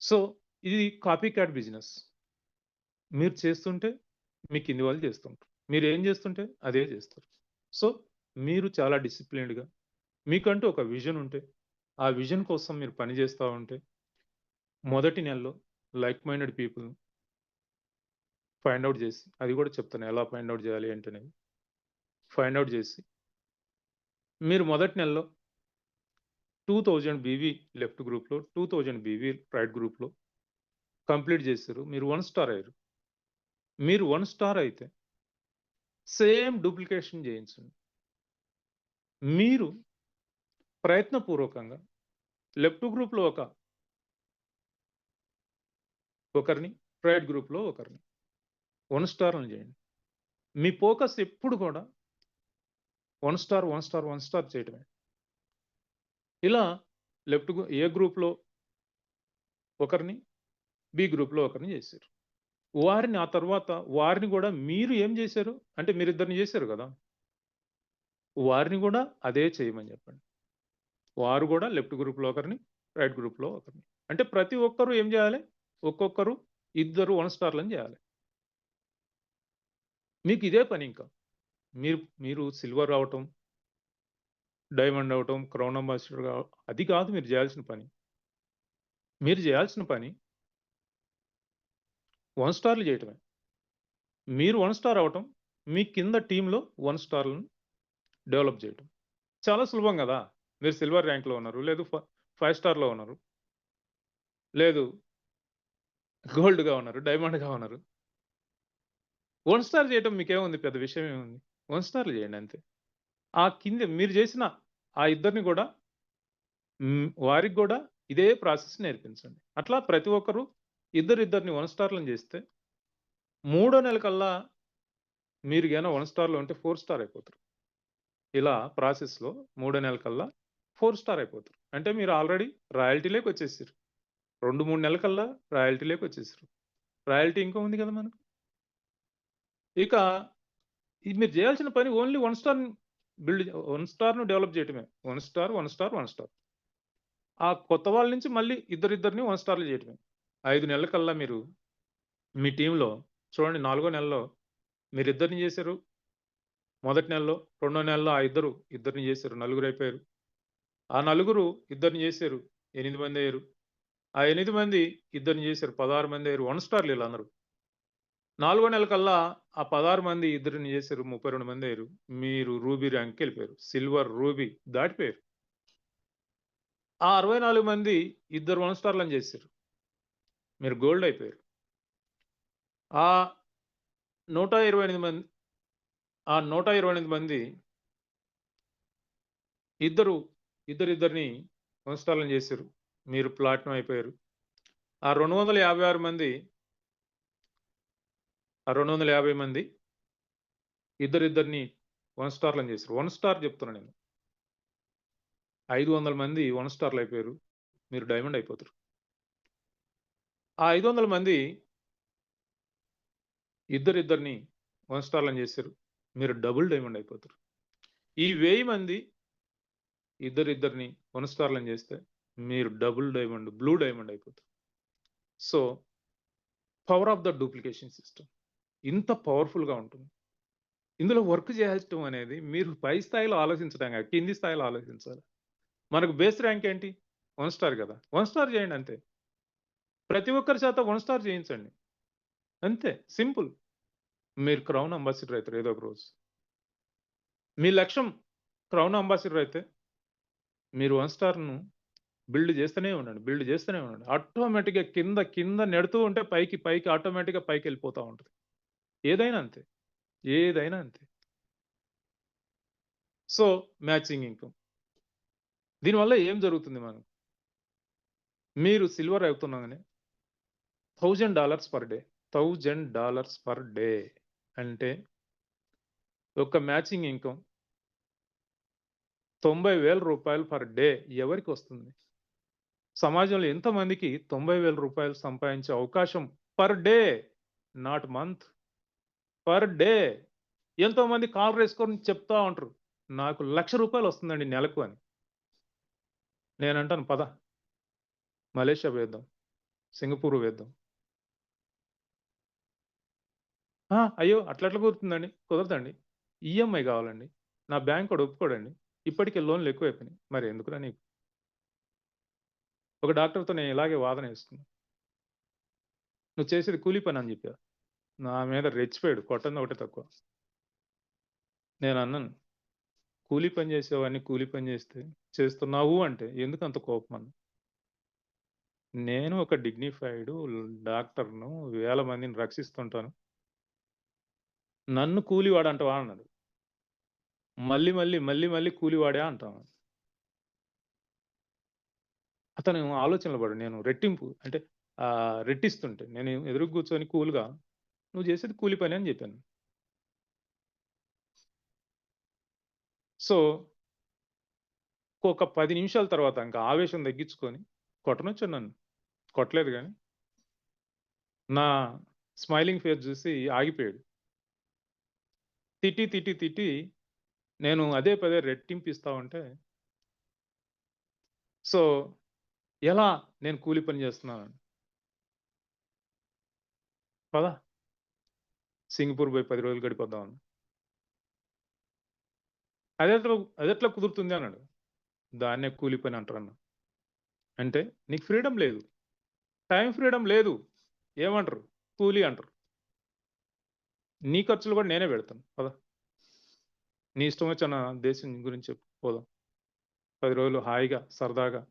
సో, ఇది కాపీ క్యాట్ బిజినెస్. మీరు చేస్తుంటే మీ కింది వాళ్ళు చేస్తుంటారు. మీరేం చేస్తుంటే అదే చేస్తారు. సో, మీరు చాలా డిసిప్లిన్డ్‌గా మీకంటూ ఒక విజన్ ఉంటే, ఆ విజన్ కోసం మీరు పని చేస్తా ఉంటే, మొదటి నెలలో లైక్ మైండెడ్ పీపుల్‌ని ఫైండ్ ఔట్ చేసి, అది కూడా చెప్తాను ఎలా ఫైండ్ ఔట్ చేయాలి ఏంటనేది. ఫైండ్ ఔట్ చేసి, మీరు మొదటి నెలలో 2000 బీవీ లెఫ్ట్ గ్రూప్‌లో, 2000 బీవీ రైట్ గ్రూప్‌లో కంప్లీట్ చేసారు. మీరు 1 స్టార్ అయ్యారు. మీరు 1 స్టార్ అయితే సేమ్ డూప్లికేషన్ చేయించండి. మీరు ప్రయత్నపూర్వకంగా లెఫ్ట్ గ్రూప్‌లో ఒకరిని, రైట్ గ్రూప్‌లో ఒకరిని 1 స్టార్‌లను చేయండి. మీ ఫోకస్ ఎప్పుడు కూడా 1 స్టార్, 1 స్టార్, 1 స్టార్ చేయటమే. ఇలా ఏ గ్రూప్‌లో ఒకరిని, బి గ్రూప్‌లో ఒకరిని చేశారు. వారిని ఆ తర్వాత వారిని గూడా మీరు ఏం చేశారు? అంటే మీరిద్దరిని చేశారు గదా! వారిని గూడా అదే చేయమని చెప్పండి. వారు గూడా లెఫ్ట్ గ్రూప్‌లో ఒకరిని, రైట్ గ్రూప్‌లో ఒకరిని. అంటే ప్రతి ఒక్కరు ఏం జేయాలి? ఒక్కొక్కరు ఇద్దరు 1 స్టార్‌లని జేయాలి. మీకు ఇదే పని ఇంకా. మీరు మీరు సిల్వర్ అవ్వటం, డైమండ్ అవ్వటం, క్రౌన్ అంబాసిడర్ అది కాదు మీరు జేయాల్సిన పని. మీరు జేయాల్సిన పని 1 స్టార్‌లు జేయటమే. మీరు 1 స్టార్ అవ్వటం, మీ కింద టీమ్‌లో 1 స్టార్‌లను డెవలప్ జేయటం. చాలా సులభం గదా! మీరు సిల్వర్ ర్యాంక్‌లో ఉన్నారు. లేదు 5 స్టార్‌లో ఉన్నారు. లేదు గోల్డ్‌గా ఉన్నారు. డైమండ్‌గా ఉన్నారు. 1 స్టార్ జేయటం మీకేముంది పెద్ద విషయం ఏముంది? 1 స్టార్‌లు జేయండి అంతే. ఆ కింద మీరు జేసిన ఆ ఇద్దరిని గూడా వారికి గూడా ఇదే ప్రాసెస్ నేర్పించండి. అట్లా ప్రతి ఒక్కరు ఇద్దరిద్దరిని 1 స్టార్‌లను జేస్తే మూడో నెల కల్లా మీరు గాని 1 స్టార్‌లో ఉంటే 4 స్టార్ అయిపోతారు. ఇలా ప్రాసెస్‌లో మూడో నెల కల్లా 4 స్టార్ అయిపోతారు. అంటే మీరు ఆల్రెడీ రాయల్టీ‌లోకొచ్చేసిర్రు. 2, 3 నెలల కల్లా రాయల్టీ‌లోకొచ్చేసిర్రు. రాయల్టీ ఇన్‌కమ్ ఉంది గదా మనకు. ఇక ఇది మీరు జేయాల్సిన పని ఓన్లీ 1 స్టార్ వన్ స్టార్‌ను డెవలప్ చేయటమే. 1 స్టార్, 1 స్టార్, 1 స్టార్. ఆ కొత్త వాళ్ళ నుంచి మళ్ళీ ఇద్దరిద్దరిని 1 స్టార్‌లు చేయటమే. 5 నెలల కల్లా మీరు మీ టీమ్‌లో చూడండి, నాలుగో నెలలో మీరిద్దరిని చేశారు. మొదటి నెలలో, రెండో నెలలో ఆ ఇద్దరిని చేశారు. నలుగురైపోయారు. ఆ నలుగురు ఇద్దరిని చేశారు. 8 మందయ్యారు. ఆ 8 మంది ఇద్దరిని చేశారు. 16 మందయ్యారు. 1 స్టార్‌లు ఈళ్ళందరూ. నాలుగో నెల కల్లా ఆ 16 మంది ఇద్దరిని చేశారు. 32 మందయ్యారు. మీరు రూబీ ర్యాంక్‌కెళ్ళిపోయారు. సిల్వర్, రూబీ దాటిపోయారు. ఆ 64 మంది ఇద్దరు 1 స్టార్‌లని చేశారు. మీరు గోల్డ్ అయిపోయారు. ఆ 128 మంది ఆ 128 మంది ఇద్దరు ఇద్దరిద్దరిని 1 స్టార్‌లని చేశారు. మీరు ప్లాటినం అయిపోయారు. ఆ 256 మంది ఆ 250 మంది ఇద్దరిద్దరిని 1 స్టార్‌లని చేశారు. 1 స్టార్ చెప్తున్నా నేను. 500 మంది 1 స్టార్‌లు అయిపోయారు. మీరు డైమండ్ అయిపోతారు. ఆ 500 మంది ఇద్దరిద్దరిని 1 స్టార్‌లని చేశారు. మీరు డబుల్ డైమండ్ అయిపోతారు. ఈ 1000 మంది ఇద్దరిద్దరిని 1 స్టార్‌లని చేస్తే మీరు డబుల్ డైమండ్, బ్లూ డైమండ్ అయిపోతారు. So, power of the duplication system ఇంత పవర్‌ఫుల్‌గా ఉంటుంది. ఇందులో వర్క్ చేయటం అనేది మీరు పై స్థాయిలో ఆలోచించడం కాదు, కింది స్థాయిలో ఆలోచించాలి. మనకు బేస్ ర్యాంక్ ఏంటి? 1 స్టార్ కదా! 1 స్టార్ చేయండి అంతే. ప్రతి ఒక్కరి చేత 1 స్టార్ చేయించండి. అంతే సింపుల్. మీరు క్రౌన్ అంబాసిడర్ అయితారు ఏదో ఒక రోజు. మీ లక్ష్యం క్రౌన్ అంబాసిడర్ అయితే మీరు 1 స్టార్‌ను బిల్డ్ చేస్తూనే ఉండండి. బిల్డ్ చేస్తూనే ఉండండి. ఆటోమేటిక్‌గా కింద నెడుతూ ఉంటే పైకి ఆటోమేటిక్‌గా పైకెళ్ళిపోతా ఉంటది. ఏదైనా అంతే. ఏదైనా అంతే. So, matching income. దీనివల్ల ఏం జరుగుతుంది మనకు? మీరు సిల్వర్ అవుతుండగానే $1000 పర్ డే. $1000 పర్ డే అంటే ఒక మ్యాచింగ్ ఇన్‌కమ్ ₹90,000 పర్ డే ఎవరికొస్తుంది? సమాజంలో ఎంతమందికి ₹90,000 సంపాదించే అవకాశం per day, not month, per day. ఎంతోమంది కాలరేసుకొని చెప్తా ఉంటారు. నాకు ₹1,00,000 వస్తుందండి నెలకు అని. నేనంటాను పద మలేషియా వేద్దాం, సింగపూర్ వేద్దాం. అయ్యో! అట్లెట్లా కుదురుతుందండి? కుదరదండి. ఈఎంఐ కావాలండి. నా బ్యాంకోడు ఒప్పుకోడండి. ఇప్పటికే లోన్‌లు ఎక్కువైపోయినాయి. మరి ఎందుకురా నీకు? ఒక డాక్టర్‌తో నేను ఇలాగే వాదన చేసుకున్నా. నువ్వు చేసేది కూలీ పని అని చెప్పా. నా మీద రెచ్చిపోయాడు. కొట్టంది ఒకటే తక్కువ. నేనన్నాను, కూలీ పని చేసేవాడిని కూలీ పని చేస్తున్నావు అంటే ఎందుకంత కోపమన్నా? నేను ఒక డిగ్నిఫైడ్ డాక్టర్‌ను, వేల మందిని రక్షిస్తుంటాను. నన్ను కూలివాడంటావా అన్నాడు. మళ్ళీ కూలివాడే అంటాను. అతను ఆలోచనలో పడాడు. నేను రెట్టింపు అంటే రెట్టిస్తుంటే నేను ఎదురుగా కూర్చొని కూల్‌గా "నువ్వు చేసేది కూలి పని" అని చెప్పాను. సో, ఒక 10 నిమిషాల తర్వాత ఇంకా ఆవేశం తగ్గించుకొని కొట్టనొచ్చాడు నన్ను. కొట్టలేదు గానీ, నా స్మైలింగ్ ఫేస్ చూసి ఆగిపోయాడు. తిట్టి నేను అదే పదే రెట్టింపిస్తా ఉంటే, సో, ఎలా నేను కూలి పని చేస్తున్నానని. పద సింగపూర్ పోయి 10 రోజులు గడిపొద్దాం అన్నా. అదెట్లా అదెట్లా కుదురుతుంది అన్నాడు. దాన్నే కూలి పని అంటారన్నా. అంటే నీకు ఫ్రీడమ్ లేదు. టైమ్ ఫ్రీడమ్ లేదు. ఏమంటరు? కూలీ అంటరు. నీ ఖర్చులు కూడా నేనే పెడతాను. పద. నీ ఇష్టం వచ్చిన దేశం గురించి చెప్పు పోదాం. 10 రోజులు హాయిగా, సరదాగా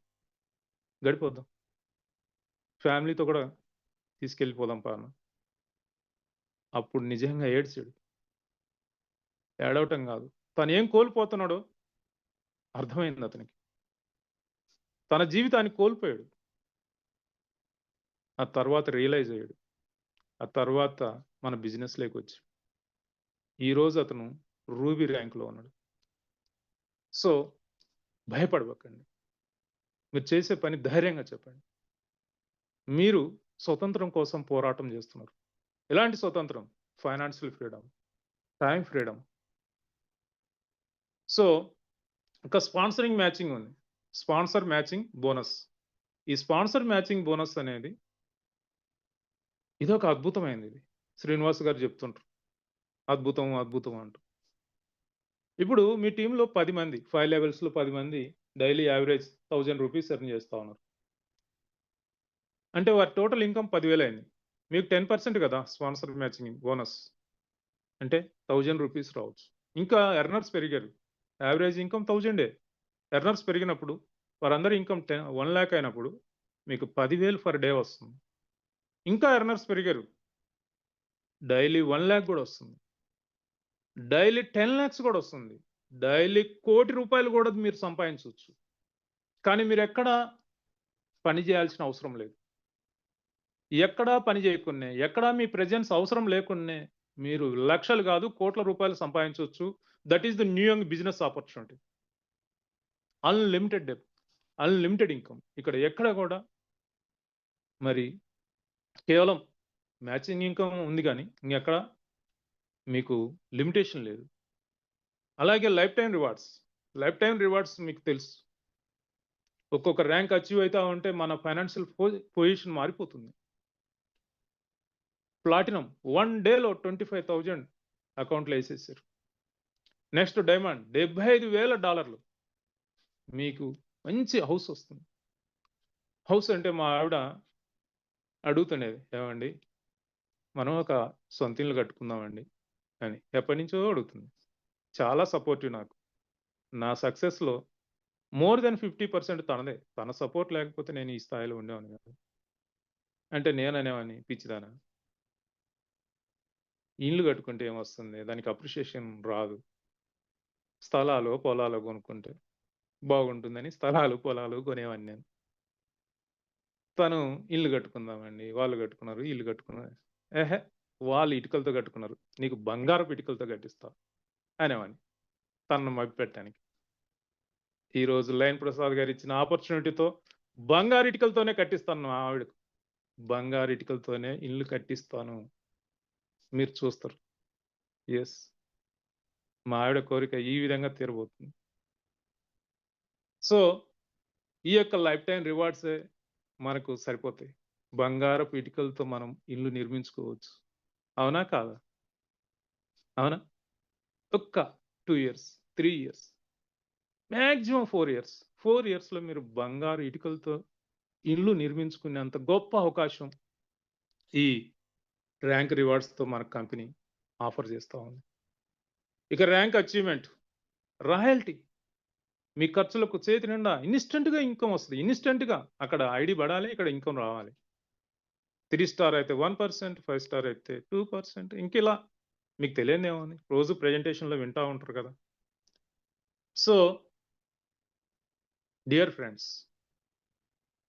గడిపొద్దాం. ఫ్యామిలీతో కూడా తీసుకెళ్ళిపోదాం పా అన్నా. అప్పుడు నిజంగా ఏడ్చాడు. ఏడవటం కాదు. తనేం కోల్పోతున్నాడో అర్థమైంది అతనికి. తన జీవితాన్ని కోల్పోయాడు. ఆ తర్వాత రియలైజ్ అయ్యాడు. ఆ తర్వాత మన బిజినెస్‌లోకొచ్చాడు. ఈరోజు అతను రూబీ ర్యాంక్‌లో ఉన్నాడు. సో, భయపడబాకండి. మీరు చేసే పని ధైర్యంగా చెప్పండి. మీరు స్వతంత్రం కోసం పోరాటం చేస్తున్నారు. ఎలాంటి స్వతంత్రం? Financial freedom, time freedom, so ఒక స్పాన్సరింగ్ మ్యాచింగ్ ఉంది. Sponsor matching bonus. ఈ స్పాన్సర్ మ్యాచింగ్ బోనస్ అనేది ఇదొక అద్భుతమైనది ఇది. శ్రీనివాస్ గారు చెప్తుంటారు. అద్భుతం, అద్భుతం అంటూ. ఇప్పుడు మీ టీమ్‌లో 10 మంది 5 లెవెల్స్‌లో 10 మంది డైలీ యావరేజ్ ₹1000 ఎర్న్ చేస్తా ఉన్నారు. అంటే వారి టోటల్ ఇన్‌కమ్ 10,000 అయింది. మీకు 10% కదా స్పాన్సర్ మ్యాచింగ్ బోనస్. అంటే ₹1000 రావచ్చు. ఇంకా ఎర్నర్స్ పెరిగారు. యావరేజ్ ఇన్‌కమ్ 1000 ఎర్నర్స్ పెరిగినప్పుడు వారందరి ఇన్‌కమ్ 1,00,000 అయినప్పుడు మీకు 10,000 పర్ డే వస్తుంది. ఇంకా ఎర్నర్స్ పెరిగారు. డైలీ 1,00,000 కూడా వస్తుంది. డైలీ 10,00,000 కూడా వస్తుంది. డైలీ ₹1,00,00,000 కూడా మీరు సంపాదించొచ్చు. కానీ మీరెక్కడ పని చేయాల్సిన అవసరం లేదు. ఎక్కడా పని చేయకున్నే, ఎక్కడా మీ ప్రెజెన్స్ అవసరం లేకున్నే మీరు లక్షలు కాదు కోట్ల రూపాయలు సంపాదించొచ్చు. That is the new young business opportunity. Unlimited depth, unlimited income. ఇక్కడ ఎక్కడ కూడా మరి కేవలం మ్యాచింగ్ ఇన్‌కమ్ ఉంది గానీ, ఇంకెక్కడ మీకు లిమిటేషన్ లేదు. అలాగే life time rewards. Life time rewards మీకు తెలుసు. ఒక్కొక్క ర్యాంక్ అచీవ్ అయితా ఉంటే మన ఫైనాన్షియల్ పొజిషన్ మారిపోతుంది. ప్లాటినం 1 డేలో 25,000 అకౌంట్‌లో ఏసేసారు. నెక్స్ట్ డైమండ్ $75,000 మీకు మంచి హౌస్ వస్తుంది. హౌస్ అంటే మా ఆవిడ అడుగుతుండేది, "ఏవండీ మనం ఒక సొంత ఇల్లు కట్టుకుందామండి" అని. ఎప్పటినుంచో అడుగుతుంది. చాలా సపోర్టివ్ నాకు. నా సక్సెస్‌లో మోర్ దెన్ 50% తనదే. తన సపోర్ట్ లేకపోతే నేను ఈ స్థాయిలో ఉండేవాడిని కాదు. అంటే నేననేవాడిని, "పిచ్చిదానా ఇల్లు కట్టుకుంటే ఏమొస్తుంది? దానికి అప్రిషియేషన్ రాదు. స్థలాలో, పొలాలో కొనుక్కుంటే బాగుంటుందని" స్థలాలు, పొలాలు కొనేవాడిని నేను. తను ఇల్లు కట్టుకుందామండి. వాళ్ళు కట్టుకున్నారు, ఇల్లు కట్టుకున్నారు. "ఏహే! వాళ్ళు ఇటుకలతో కట్టుకున్నారు. నీకు బంగారపు ఇటుకలతో కట్టిస్తా" అనేవాడిని. తనను మభ్యపెట్టడానికి. ఈరోజు లయన్ ప్రసాద్ గారు ఇచ్చిన ఆపర్చునిటీతో బంగారు ఇటుకలతోనే కట్టిస్తాను మా ఆవిడకు. బంగారు ఇటుకలతోనే ఇల్లు కట్టిస్తాను. మీరు చూస్తారు. యెస్. మా ఆవిడ కోరిక ఈ విధంగా తీరబోతుంది. సో, ఈ యొక్క లైఫ్ టైమ్ రివార్డ్సే మనకు సరిపోతాయి. బంగారపు ఇటుకలతో మనం ఇల్లు నిర్మించుకోవచ్చు. అవునా? కాదా? అవునా? ఒక్క 2 ఇయర్స్, 3 ఇయర్స్, మాక్సిమం 4 ఇయర్స్. 4 ఇయర్స్‌లో మీరు బంగారు ఇటుకలతో ఇల్లు నిర్మించుకునేంత గొప్ప అవకాశం ఈ ర్యాంక్ రివార్డ్స్‌తో మన కంపెనీ ఆఫర్ చేస్తా ఉంది. ఇక ర్యాంక్ అచీవ్‌మెంట్, రాయల్టీ. మీ ఖర్చులకు చేతి నిండా ఇన్‌స్టంట్‌గా ఇన్‌కమ్ వస్తది. ఇన్‌స్టంట్‌గా అక్కడ ఐడీ పడాలి, ఇక్కడ ఇన్‌కమ్ రావాలి. 3 స్టార్ అయితే 1%, 5 స్టార్ అయితే 2%. ఇంకిలా మీకు తెలియనిదేముంది. రోజు ప్రెజెంటేషన్‌లో వింటా ఉంటారు కదా! So, dear friends,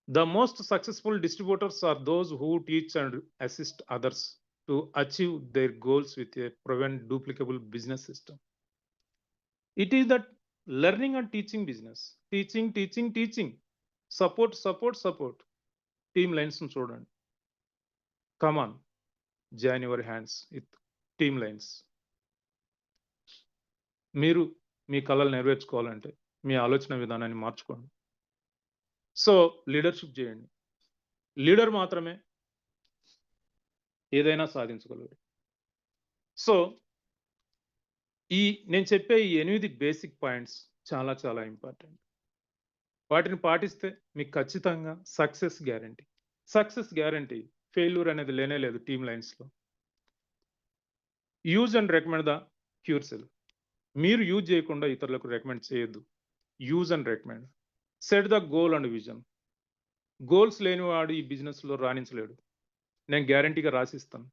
the most successful distributors are those who teach and assist others to achieve their goals with a proven duplicable business system. It is that learning and teaching business. Teaching, teaching, teaching. Support, support, support. Team lines చూడండి. Come on, join your hands with team lines. మీరు మీ కలలు నెరవేర్చుకోవాలంటే మీ ఆలోచన విధానాన్ని మార్చుకోండి. So, leadership చేయండి. Leader మాత్రమే ఏదైనా సాధించగలరు. సో, నేను చెప్పే ఈ 8 బేసిక్ పాయింట్స్ చాలా చాలా ఇంపార్టెంట్. వాటిని పాటిస్తే మీకు ఖచ్చితంగా success guarantee. Success guarantee. Failure అనేది లేనే లేదు టీమ్ లైన్స్‌లో. Use and recommend the cure cell. మీరు యూజ్ చేయకుండా ఇతరులకు రికమెండ్ చేయొద్దు. Use and recommend. Set the goal and vision. Goals లేనివాడు ఈ బిజినెస్‌లో రాణించలేడు. నేను గ్యారంటీగా రాసిస్తాను.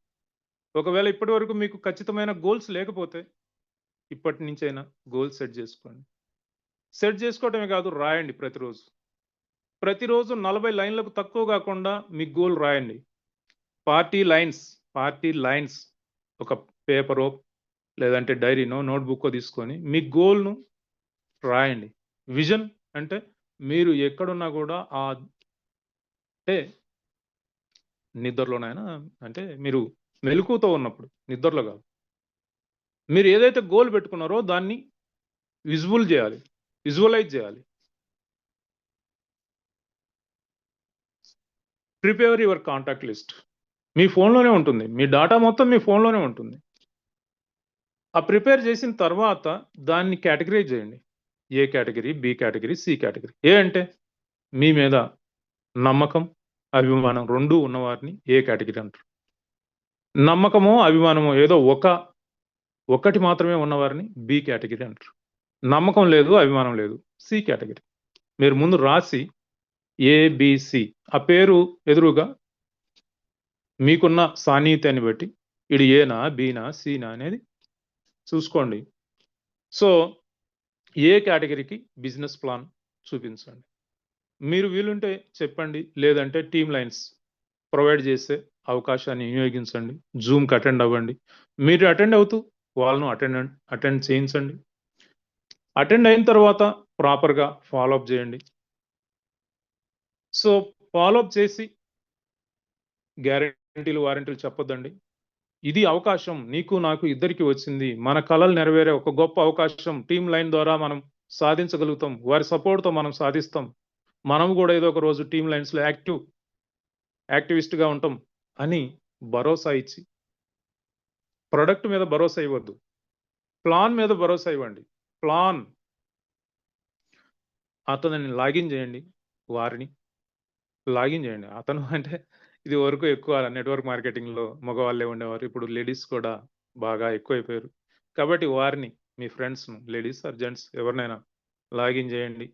ఒకవేళ ఇప్పటివరకు మీకు ఖచ్చితమైన గోల్స్ లేకపోతే ఇప్పటి నుంచైనా గోల్ సెట్ చేసుకోండి. సెట్ చేసుకోవటమే కాదు, రాయండి ప్రతిరోజు. ప్రతిరోజు 40 లైన్లకు తక్కువ కాకుండా మీ గోల్ రాయండి. పార్టీ లైన్స్ ఒక పేపరో లేదంటే డైరీనో, నోట్‌బుక్కో తీసుకొని మీ గోల్‌ను రాయండి. విజన్ అంటే మీరు ఎక్కడున్నా కూడా అంటే నిద్రలోనైనా, అంటే మీరు మెలకువతో ఉన్నప్పుడు, నిద్రలో కాదు. మీరు ఏదైతే గోల్ పెట్టుకున్నారో దాన్ని విజువలైజ్ చేయాలి. Prepare your contact list. మీ ఫోన్లోనే ఉంటుంది, మీ డాటా మొత్తం మీ ఫోన్లోనే ఉంటుంది. ఆ ప్రిపేర్ చేసిన తర్వాత దాన్ని కేటగిరైజ్ చేయండి. A category, B category, C category. A అంటే మీ మీద నమ్మకం, అభిమానం రెండూ ఉన్నవారిని ఏ కేటగిరీ అంటారు. నమ్మకమో అభిమానమో ఏదో ఒకటి మాత్రమే ఉన్నవారిని బి కేటగిరీ అంటారు. నమ్మకం లేదు, అభిమానం లేదు, సి కేటగిరీ. మీరు ముందు రాసి ఏబిసి ఆ పేరు ఎదురుగా మీకున్న సాన్నిహిత్యాన్ని బట్టి ఇది ఏనా, బీనా, సీనా అనేది చూసుకోండి. సో ఏ కేటగిరీకి బిజినెస్ ప్లాన్ చూపించండి. మీరు వీలుంటే చెప్పండి, లేదంటే టీమ్ లైన్స్ ప్రొవైడ్ చేసే అవకాశాన్ని వినియోగించండి. జూమ్కి అటెండ్ అవ్వండి. మీరు అటెండ్ అవుతూ వాళ్ళను అటెండ్ చేయించండి. అటెండ్ అయిన తర్వాత ప్రాపర్గా ఫాలోఅప్ చేయండి. సో ఫాలోఅప్ చేసి గ్యారెంటీలు వారంటీలు చెప్పొద్దండి. ఇది అవకాశం నీకు నాకు ఇద్దరికి వచ్చింది. మన కలలు నెరవేరే ఒక గొప్ప అవకాశం టీమ్ లైన్ ద్వారా మనం సాధించగలుగుతాం. వారి సపోర్ట్తో మనం సాధిస్తాం. మనం కూడా ఏదో ఒక రోజు టీమ్ లైన్స్లో యాక్టివిస్ట్గా ఉంటాం అని భరోసా ఇచ్చి, ప్రొడక్ట్ మీద భరోసా ఇవ్వద్దు, ప్లాన్ మీద భరోసా ఇవ్వండి. ప్లాన్ అతనిని లాగిన్ చేయండి. వారిని లాగిన్ చేయండి. అతను అంటే ఇది వరకు ఎక్కువ నెట్వర్క్ మార్కెటింగ్లో మగవాళ్ళే ఉండేవారు. ఇప్పుడు లేడీస్ కూడా బాగా ఎక్కువైపోయారు. కాబట్టి వారిని మీ ఫ్రెండ్స్ను లేడీస్ ఆర్ జెంట్స్ ఎవరినైనా లాగిన్ చేయండి.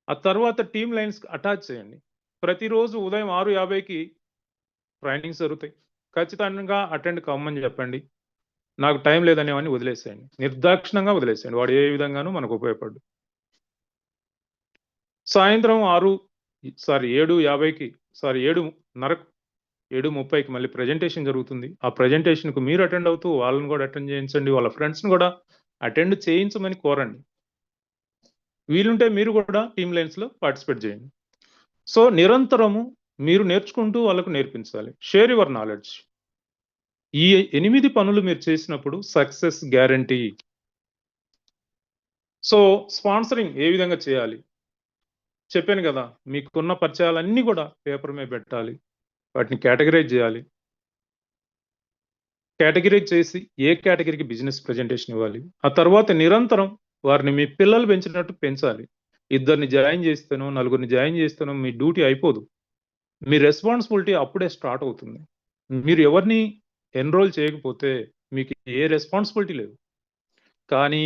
ఆ తర్వాత టీమ్ లైన్స్ అటాచ్ చేయండి. ప్రతిరోజు ఉదయం 6:50కి ట్రైనింగ్స్ జరుగుతాయి. ఖచ్చితంగా అటెండ్ కమ్మని చెప్పండి. నాకు టైం లేదనేవాడిని వదిలేసేయండి. నిర్దాక్షిణంగా వదిలేసేయండి. వాడు ఏ విధంగానూ మనకు ఉపయోగపడు. సాయంత్రం 7:50కి 7:30కి మళ్ళీ ప్రజెంటేషన్ జరుగుతుంది. ఆ ప్రజెంటేషన్కు మీరు అటెండ్ అవుతూ వాళ్ళని కూడా అటెండ్ చేయించండి. వాళ్ళ ఫ్రెండ్స్ని కూడా అటెండ్ చేయించమని కోరండి. వీలుంటే మీరు కూడా టీమ్ లైన్స్లో పార్టిసిపేట్ చేయండి. సో నిరంతరము మీరు నేర్చుకుంటూ వాళ్ళకు నేర్పించాలి. Share your knowledge. ఈ 8 పనులు మీరు చేసినప్పుడు సక్సెస్ గ్యారంటీ. సో స్పాన్సరింగ్ ఏ విధంగా చేయాలి చెప్పాను కదా. మీకున్న పరిచయాలన్నీ కూడా పేపర్ మీద పెట్టాలి. వాటిని కేటగరైజ్ చేయాలి. కేటగరైజ్ చేసి ఏ కేటగిరీకి బిజినెస్ ప్రెజెంటేషన్ ఇవ్వాలి. ఆ తర్వాత నిరంతరం వారిని మీ పిల్లలు పెంచినట్టు పెంచాలి. 2 జాయిన్ చేస్తానో 4 జాయిన్ చేస్తానో మీ డ్యూటీ అయిపోదు. మీ రెస్పాన్సిబిలిటీ అప్పుడే స్టార్ట్ అవుతుంది. మీరు ఎవరిని ఎన్రోల్ చేయకపోతే మీకు ఏ రెస్పాన్సిబిలిటీ లేదు. కానీ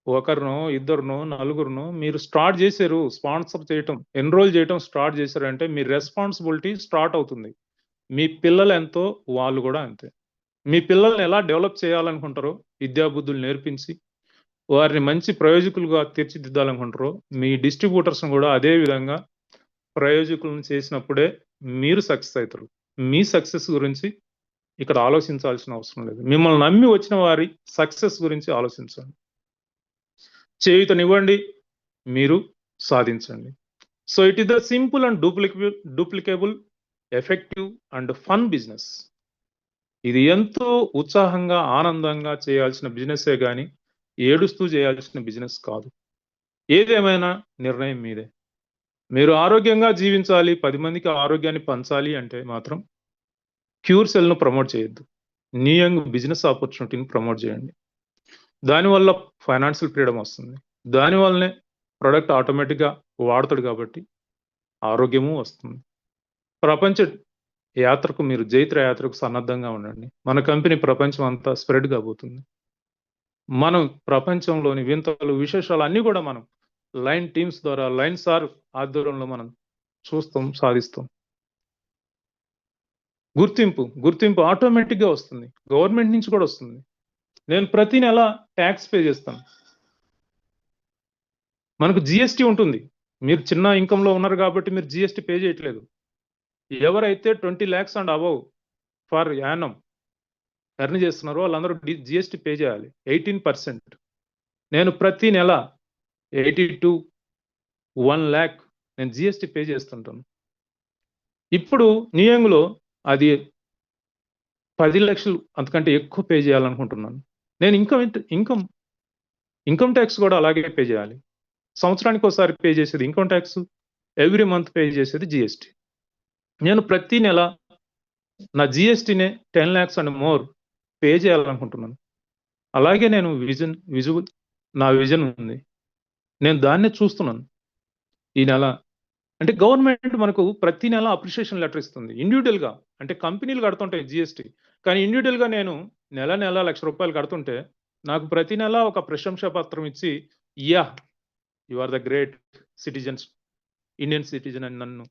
ఒకరినో, ఇద్దరినో, నలుగురినో మీరు స్టార్ట్ చేశారు, స్పాన్సర్ చేయటం, ఎన్రోల్ చేయటం స్టార్ట్ చేశారంటే మీ రెస్పాన్సిబిలిటీ స్టార్ట్ అవుతుంది. మీ పిల్లలు ఎంతో వాళ్ళు కూడా అంతే. మీ పిల్లల్ని ఎలా డెవలప్ చేయాలనుకుంటారో, విద్యాబుద్ధులు నేర్పించి వారిని మంచి ప్రయోజకులుగా తీర్చిదిద్దాలనుకుంటారో, మీ డిస్ట్రిబ్యూటర్స్ని కూడా అదే విధంగా ప్రయోజకులను చేసినప్పుడే మీరు సక్సెస్ అవుతారు. మీ సక్సెస్ గురించి ఇక్కడ ఆలోచించాల్సిన అవసరం లేదు. మిమ్మల్ని నమ్మి వచ్చిన వారి సక్సెస్ గురించి ఆలోచించండి. చేయూతనివ్వండి, మీరు సాధించండి. So it is the simple and duplicable effective and fun business. ఇది ఎంతో ఉత్సాహంగా ఆనందంగా చేయాల్సిన బిజినెస్సే కానీ ఏడుస్తూ చేయాల్సిన బిజినెస్ కాదు. ఏదేమైనా నిర్ణయం మీదే. మీరు ఆరోగ్యంగా జీవించాలి, 10 మందికి ఆరోగ్యాన్ని పంచాలి అంటే మాత్రం క్యూర్ సెల్ను ప్రమోట్ చేయొద్దు. నియంగ్ బిజినెస్ ఆపర్చునిటీని ప్రమోట్ చేయండి. దానివల్ల ఫైనాన్షియల్ ఫ్రీడమ్ వస్తుంది. దానివల్లనే ప్రొడక్ట్ ఆటోమేటిక్గా వాడతాడు కాబట్టి ఆరోగ్యము వస్తుంది. ప్రపంచ యాత్రకు మీరు జైత్ర యాత్రకు సన్నద్ధంగా ఉండండి. మన కంపెనీ ప్రపంచం అంతా స్ప్రెడ్ కాబోతుంది. మనం ప్రపంచంలోని వింతలు విశేషాలు అన్నీ కూడా మనం లైన్ టీమ్స్ ద్వారా లైన్ సార్ ఆధ్వర్యంలో మనం చూస్తాం, సాధిస్తాం. గుర్తింపు ఆటోమేటిక్గా వస్తుంది. గవర్నమెంట్ నుంచి కూడా వస్తుంది. నేను ప్రతి నెల ట్యాక్స్ పే చేస్తాను. మనకు జిఎస్టీ ఉంటుంది. మీరు చిన్న ఇన్కంలో ఉన్నారు కాబట్టి మీరు జిఎస్టీ పే చేయట్లేదు. ఎవరైతే 20 lakhs and above for annum earn చేస్తున్నారో వాళ్ళందరూ జిఎస్టీ పే చేయాలి 18%. నేను ప్రతి నెల 80 to 1 lakh నేను జిఎస్టీ పే చేస్తుంటాను. ఇప్పుడు నియంగ్లో అది 10 లక్షలు అంతకంటే ఎక్కువ పే చేయాలనుకుంటున్నాను. నేను ఇన్కమ్ ఇన్కమ్ ట్యాక్స్ కూడా అలాగే పే చేయాలి. సంవత్సరానికి ఒకసారి పే చేసేది income tax, every month pay చేసేది జీఎస్టీ. నేను ప్రతి నెల నా జీఎస్టీనే 10 lakhs అండ్ మోర్ పే చేయాలనుకుంటున్నాను. అలాగే నేను నా విజన్ ఉంది. నేను దాన్నే చూస్తున్నాను. ఈ నెల అంటే గవర్నమెంట్ మనకు ప్రతి నెల అప్రిషియేషన్ లెటర్ ఇస్తుంది. ఇండివిడ్యువల్‌గా అంటే కంపెనీలు కడుతుంటాయి జీఎస్టీ. కానీ ఇండివిడ్యువల్‌గా నేను నెల నెల రూ. 1,00,000 కడుతుంటే నాకు ప్రతి నెల ఒక ప్రశంసా పత్రం ఇచ్చి, yeah! You are the great citizens, Indian citizen అని నన్ను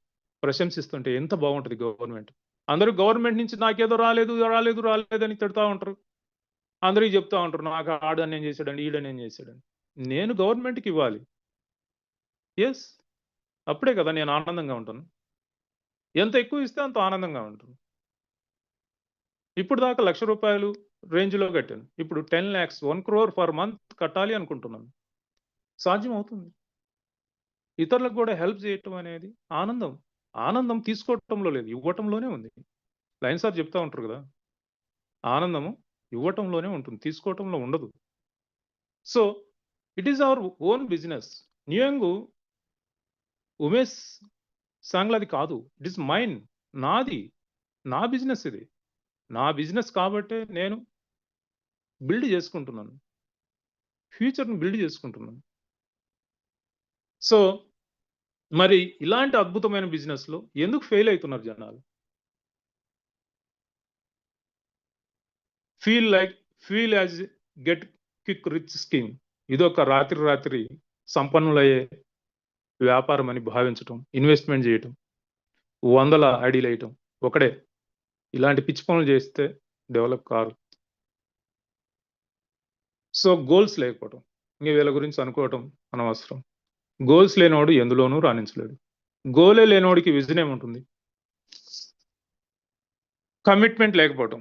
ప్రశంసిస్తుంటే ఎంత బాగుంటది గవర్నమెంట్. అందరూ గవర్నమెంట్ నుంచి నాకేదో రాలేదని తిడతా ఉంటారు. అందరికి చెప్తా ఉంటారు. నాకు ఆడన్యాయం చేశాడండి, ఈడన్యాయం చేశాడండి. నేను గవర్నమెంట్‌కి ఇవ్వాలి. యెస్. అప్పుడే కదా నేను ఆనందంగా ఉంటాను. ఎంత ఎక్కువ ఇస్తే అంత ఆనందంగా ఉంటాను. ఇప్పుడు దాకా రూ. 1,00,000 రేంజ్‌లో కట్టాను. ఇప్పుడు 10 లాక్స్ 1 క్రోర్ పర్ మంత్ కట్టాలి అనుకుంటున్నాను. సాధ్యం అవుతుంది. ఇతరులకు కూడా హెల్ప్ చేయటం అనేది ఆనందం. ఆనందం తీసుకోవటంలో లేదు, ఇవ్వటంలోనే ఉంది. లయన్ సార్ చెప్తా ఉంటారు కదా! ఆనందము ఇవ్వటంలోనే ఉంటుంది. తీసుకోవటంలో ఉండదు. So, it is our own business. New young Umesh సాంగ్‌లది కాదు. It is mine. నాది. నా బిజినెస్ ఇది. నా బిజినెస్ కాబట్టే నేను బిల్డ్ చేసుకుంటున్నాను. ఫ్యూచర్‌ని బిల్డ్ చేసుకుంటున్నాను. సో, మరి ఇలాంటి అద్భుతమైన బిజినెస్‌లో ఎందుకు ఫెయిల్ అయితున్నారు జనాలు? Feel like feel as get quick rich scheme. ఇదొక రాత్రి సంపన్నులయ్యే వ్యాపారం అని భావించటం, ఇన్వెస్ట్‌మెంట్ చేయటం, వందల ఐడీలేయటం. ఒకడే ఇలాంటి పిచ్చి పనులు చేస్తే డెవలప్ కారు. సో, గోల్స్ లేకపోవటం. ఇంక వీళ్ళ గురించి అనుకోవటం అనవసరం. గోల్స్ లేనోడు ఎందులోనూ రాణించలేడు. గోలే లేనోడికి విజన్ ఏముంటుంది? కమిట్మెంట్ లేకపోవటం.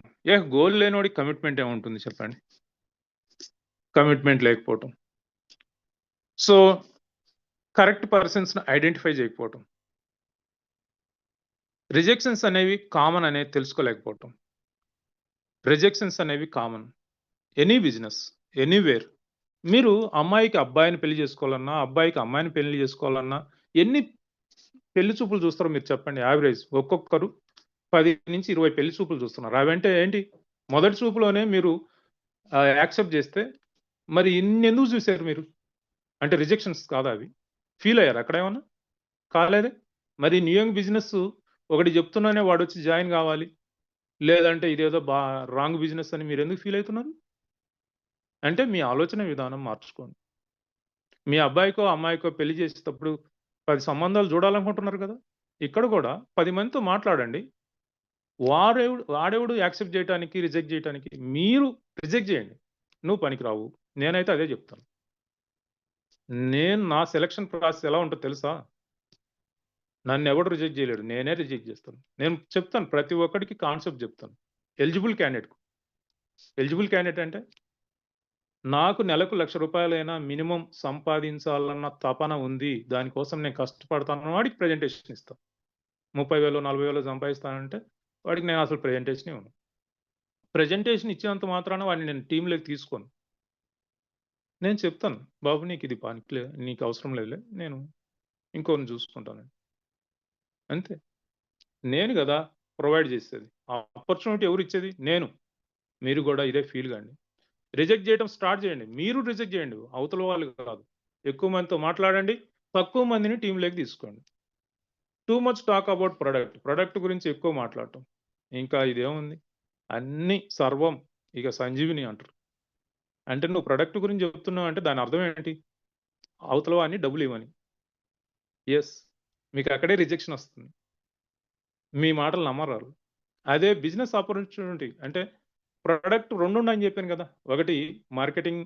గోల్ లేనోడికి కమిట్మెంట్ ఏముంటుంది చెప్పండి? కమిట్మెంట్ లేకపోవటం. సో, కరెక్ట్ పర్సన్స్‌ని ఐడెంటిఫై చేయకపోవటం. రిజెక్షన్స్ అనేవి కామన్ అనేది తెలుసుకోలేకపోవటం. రిజెక్షన్స్ అనేవి కామన్. Any business, anywhere. మీరు అమ్మాయికి అబ్బాయిని పెళ్లి చేసుకోవాలన్నా, అబ్బాయికి అమ్మాయిని పెళ్లి చేసుకోవాలన్నా ఎన్ని పెళ్లి చూపులు చూస్తారో మీరు చెప్పండి యావరేజ్. ఒక్కొక్కరు 10-20 పెళ్లి చూపులు చూస్తున్నారు. అవంటే ఏంటి? మొదటి చూపులోనే మీరు యాక్సెప్ట్ చేస్తే మరి ఇన్నెందుకు చూసారు మీరు? అంటే రిజెక్షన్స్ కాదా అవి? ఫీల్ అయ్యారా అక్కడేమన్నా? కాలేదే. మరి న్యూయంగ్ బిజినెస్ ఒకటి చెప్తున్నానే వాడొచ్చి జాయిన్ కావాలి. లేదంటే ఇదేదో రాంగ్ బిజినెస్ అని మీరెందుకు ఫీల్ అయితున్నారు? అంటే మీ ఆలోచన విధానం మార్చుకోండి. మీ అబ్బాయికో, అమ్మాయికో పెళ్లి చేసేటప్పుడు 10 సంబంధాలు చూడాలనుకుంటున్నారు కదా! ఇక్కడ కూడా 10 మందితో మాట్లాడండి. వాడెవడు యాక్సెప్ట్ చేయటానికి, రిజెక్ట్ చేయటానికి మీరు రిజెక్ట్ చేయండి. నువ్వు పనికిరావు. నేనైతే అదే చెప్తాను. నా సెలక్షన్ ప్రాసెస్ ఎలా ఉంటదో తెలుసా? నన్నెవడు రిజెక్ట్ చేయలేడు. నేనే రిజెక్ట్ చేస్తాను. నేను చెప్తాను ప్రతి ఒక్కడికి కాన్సెప్ట్ చెప్తాను. ఎలిజిబుల్ క్యాండిడేట్‌కు. ఎలిజిబుల్ క్యాండిడేట్ అంటే నాకు నెలకు రూ. 1,00,000 మినిమమ్ సంపాదించాలన్న తపన ఉంది. దానికోసం నేను కష్టపడతాను వాడికి ప్రెజెంటేషన్ ఇస్తా. 30,000, 40,000 సంపాదిస్తానంటే వాడికి నేను అసలు ప్రెజెంటేషన్ ఇవ్వను. ప్రెజెంటేషన్ ఇచ్చినంత మాత్రాన వాడిని నేను టీమ్‌లోకి తీసుకోను. నేను చెప్తాను. బాబు నీకిది పనికిలే, నీకు అవసరం లేదులే. నేను ఇంకోరిని చూసుకుంటాను. అంతే. నేను గదా ప్రొవైడ్ చేసేది. ఆ ఆపర్చునిటీ ఎవరిచ్చేది? నేను. మీరు గూడా ఇదే ఫీల్ గాండి. రిజెక్ట్ చేయడం స్టార్ట్ చేయండి. మీరు రిజెక్ట్ చేయండి. అవతల వాళ్ళు కాదు. ఎక్కువ మందితో మాట్లాడండి. తక్కువ మందిని టీమ్‌లోకి తీసుకోండి. Too much talk about product. Product గురించి ఎక్కువ మాట్లాడటం. ఇంకా ఇదేముంది? అన్నీ సర్వం ఇక సంజీవిని అంటారు. అంటే నువ్వు ప్రొడక్ట్ గురించి చెప్తున్నావు అంటే దాని అర్థం ఏంటి? అవతల వాడిని డబ్బులివ్వని. యెస్. మీకు అక్కడే రిజెక్షన్ వస్తుంది. మీ మాటలు నమ్మరాళ్ళు. అదే బిజినెస్ ఆపర్చునిటీ అంటే ప్రొడక్ట్ 2 ఉన్నాయని చెప్పాను కదా! ఒకటి మార్కెటింగ్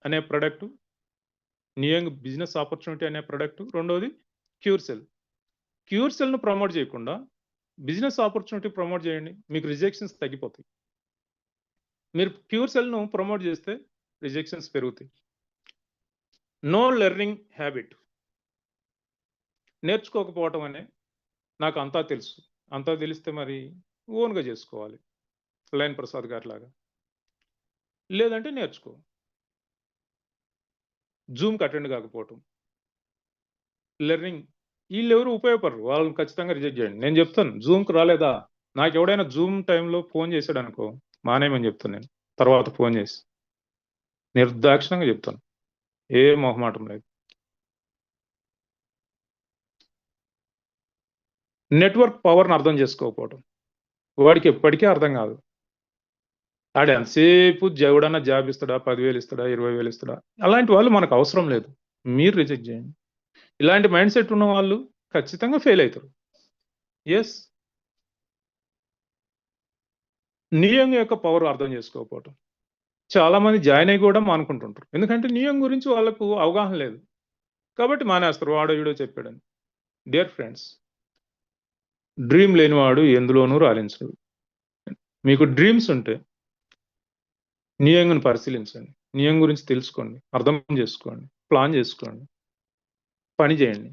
అనే ప్రొడక్ట్, న్యూయంగ్ బిజినెస్ ఆపర్చునిటీ అనే ప్రొడక్ట్, రెండోది క్యూర్ సెల్. క్యూర్ సెల్‌ను ప్రమోట్ చేయకుండా బిజినెస్ ఆపర్చునిటీ ప్రమోట్ చేయండి. మీకు రిజెక్షన్స్ తగ్గిపోతాయి. మీరు క్యూర్ సెల్‌ను ప్రమోట్ చేస్తే రిజెక్షన్స్ పెరుగుతాయి. No learning habit. నేర్చుకోకపోవటం అనే నాకు అంతా తెలుసు. అంతా తెలిస్తే మరి ఓన్‌గా చేసుకోవాలి. లయన్ ప్రసాద్ గారిలాగా. లేదంటే నేర్చుకో. జూమ్కి అటెండ్ కాకపోవటం, లెర్నింగ్, వీళ్ళెవరు ఉపయోగపడరు. వాళ్ళని ఖచ్చితంగా రిజెక్ట్ చేయండి. నేను చెప్తాను, జూమ్కి రాలేదా, నాకు ఎవడైనా జూమ్ టైంలో ఫోన్ చేశాడు అనుకో, మానేయమని చెప్తాను నేను. తర్వాత ఫోన్ చేసి నిర్దాక్షిణంగా చెప్తాను, ఏ మొహమాటం లేదు. నెట్వర్క్ పవర్ని అర్థం చేసుకోకపోవటం, వాడికి ఎప్పటికీ అర్థం కాదు. ఆడు ఎంతసేపు ఎవడన్నా జాబ్ ఇస్తాడా, 10,000 ఇస్తాడా, 20,000 ఇస్తాడా, అలాంటి వాళ్ళు మనకు అవసరం లేదు. మీరు రిజెక్ట్ చేయండి. ఇలాంటి మైండ్ సెట్ ఉన్న వాళ్ళు ఖచ్చితంగా ఫెయిల్ అవుతారు. ఎస్, నియం యొక్క పవర్ అర్థం చేసుకోకపోవటం. చాలా మంది జాయిన్ అయ్యి కూడా మానుకుంటుంటారు. ఎందుకంటే నియం గురించి వాళ్ళకు అవగాహన లేదు. కాబట్టి మానేస్తారు, వాడో వీడో చెప్పాడని. డియర్ ఫ్రెండ్స్, డ్రీమ్ లేనివాడు ఎందులోనూ రాణించడు. మీకు డ్రీమ్స్ ఉంటే నియంగుని పరిశీలించండి, నియం గురించి తెలుసుకోండి, అర్థం చేసుకోండి, ప్లాన్ చేసుకోండి, పని చేయండి.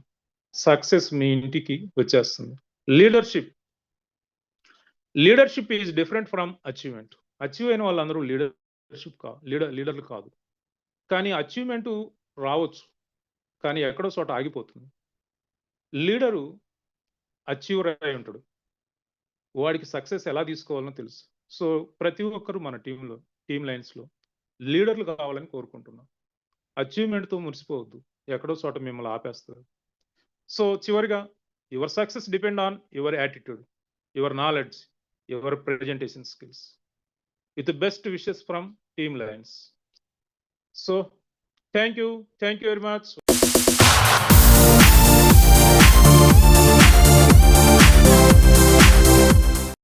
సక్సెస్ మీ ఇంటికి వచ్చేస్తుంది. Leadership leadership is different from achievement. Achieve అయిన వాళ్ళందరూ లీడర్లు కాదు. కానీ అచీవ్మెంట్ రావచ్చు, కానీ ఎక్కడో చోట ఆగిపోతుంది. లీడరు అచీవర్ అయి ఉంటాడు, వాడికి సక్సెస్ ఎలా తీసుకోవాలనో తెలుసు. సో ప్రతి ఒక్కరు మన టీమ్ లైన్స్లో లీడర్లు కావాలని కోరుకుంటున్నాం. అచీవ్మెంట్తో మురిసిపోవద్దు, ఎక్కడో చోట మిమ్మల్ని ఆపేస్తారు. సో చివరిగా, your success depend on your attitude, your knowledge, your presentation skills. With best wishes from team lines. So thank you very much.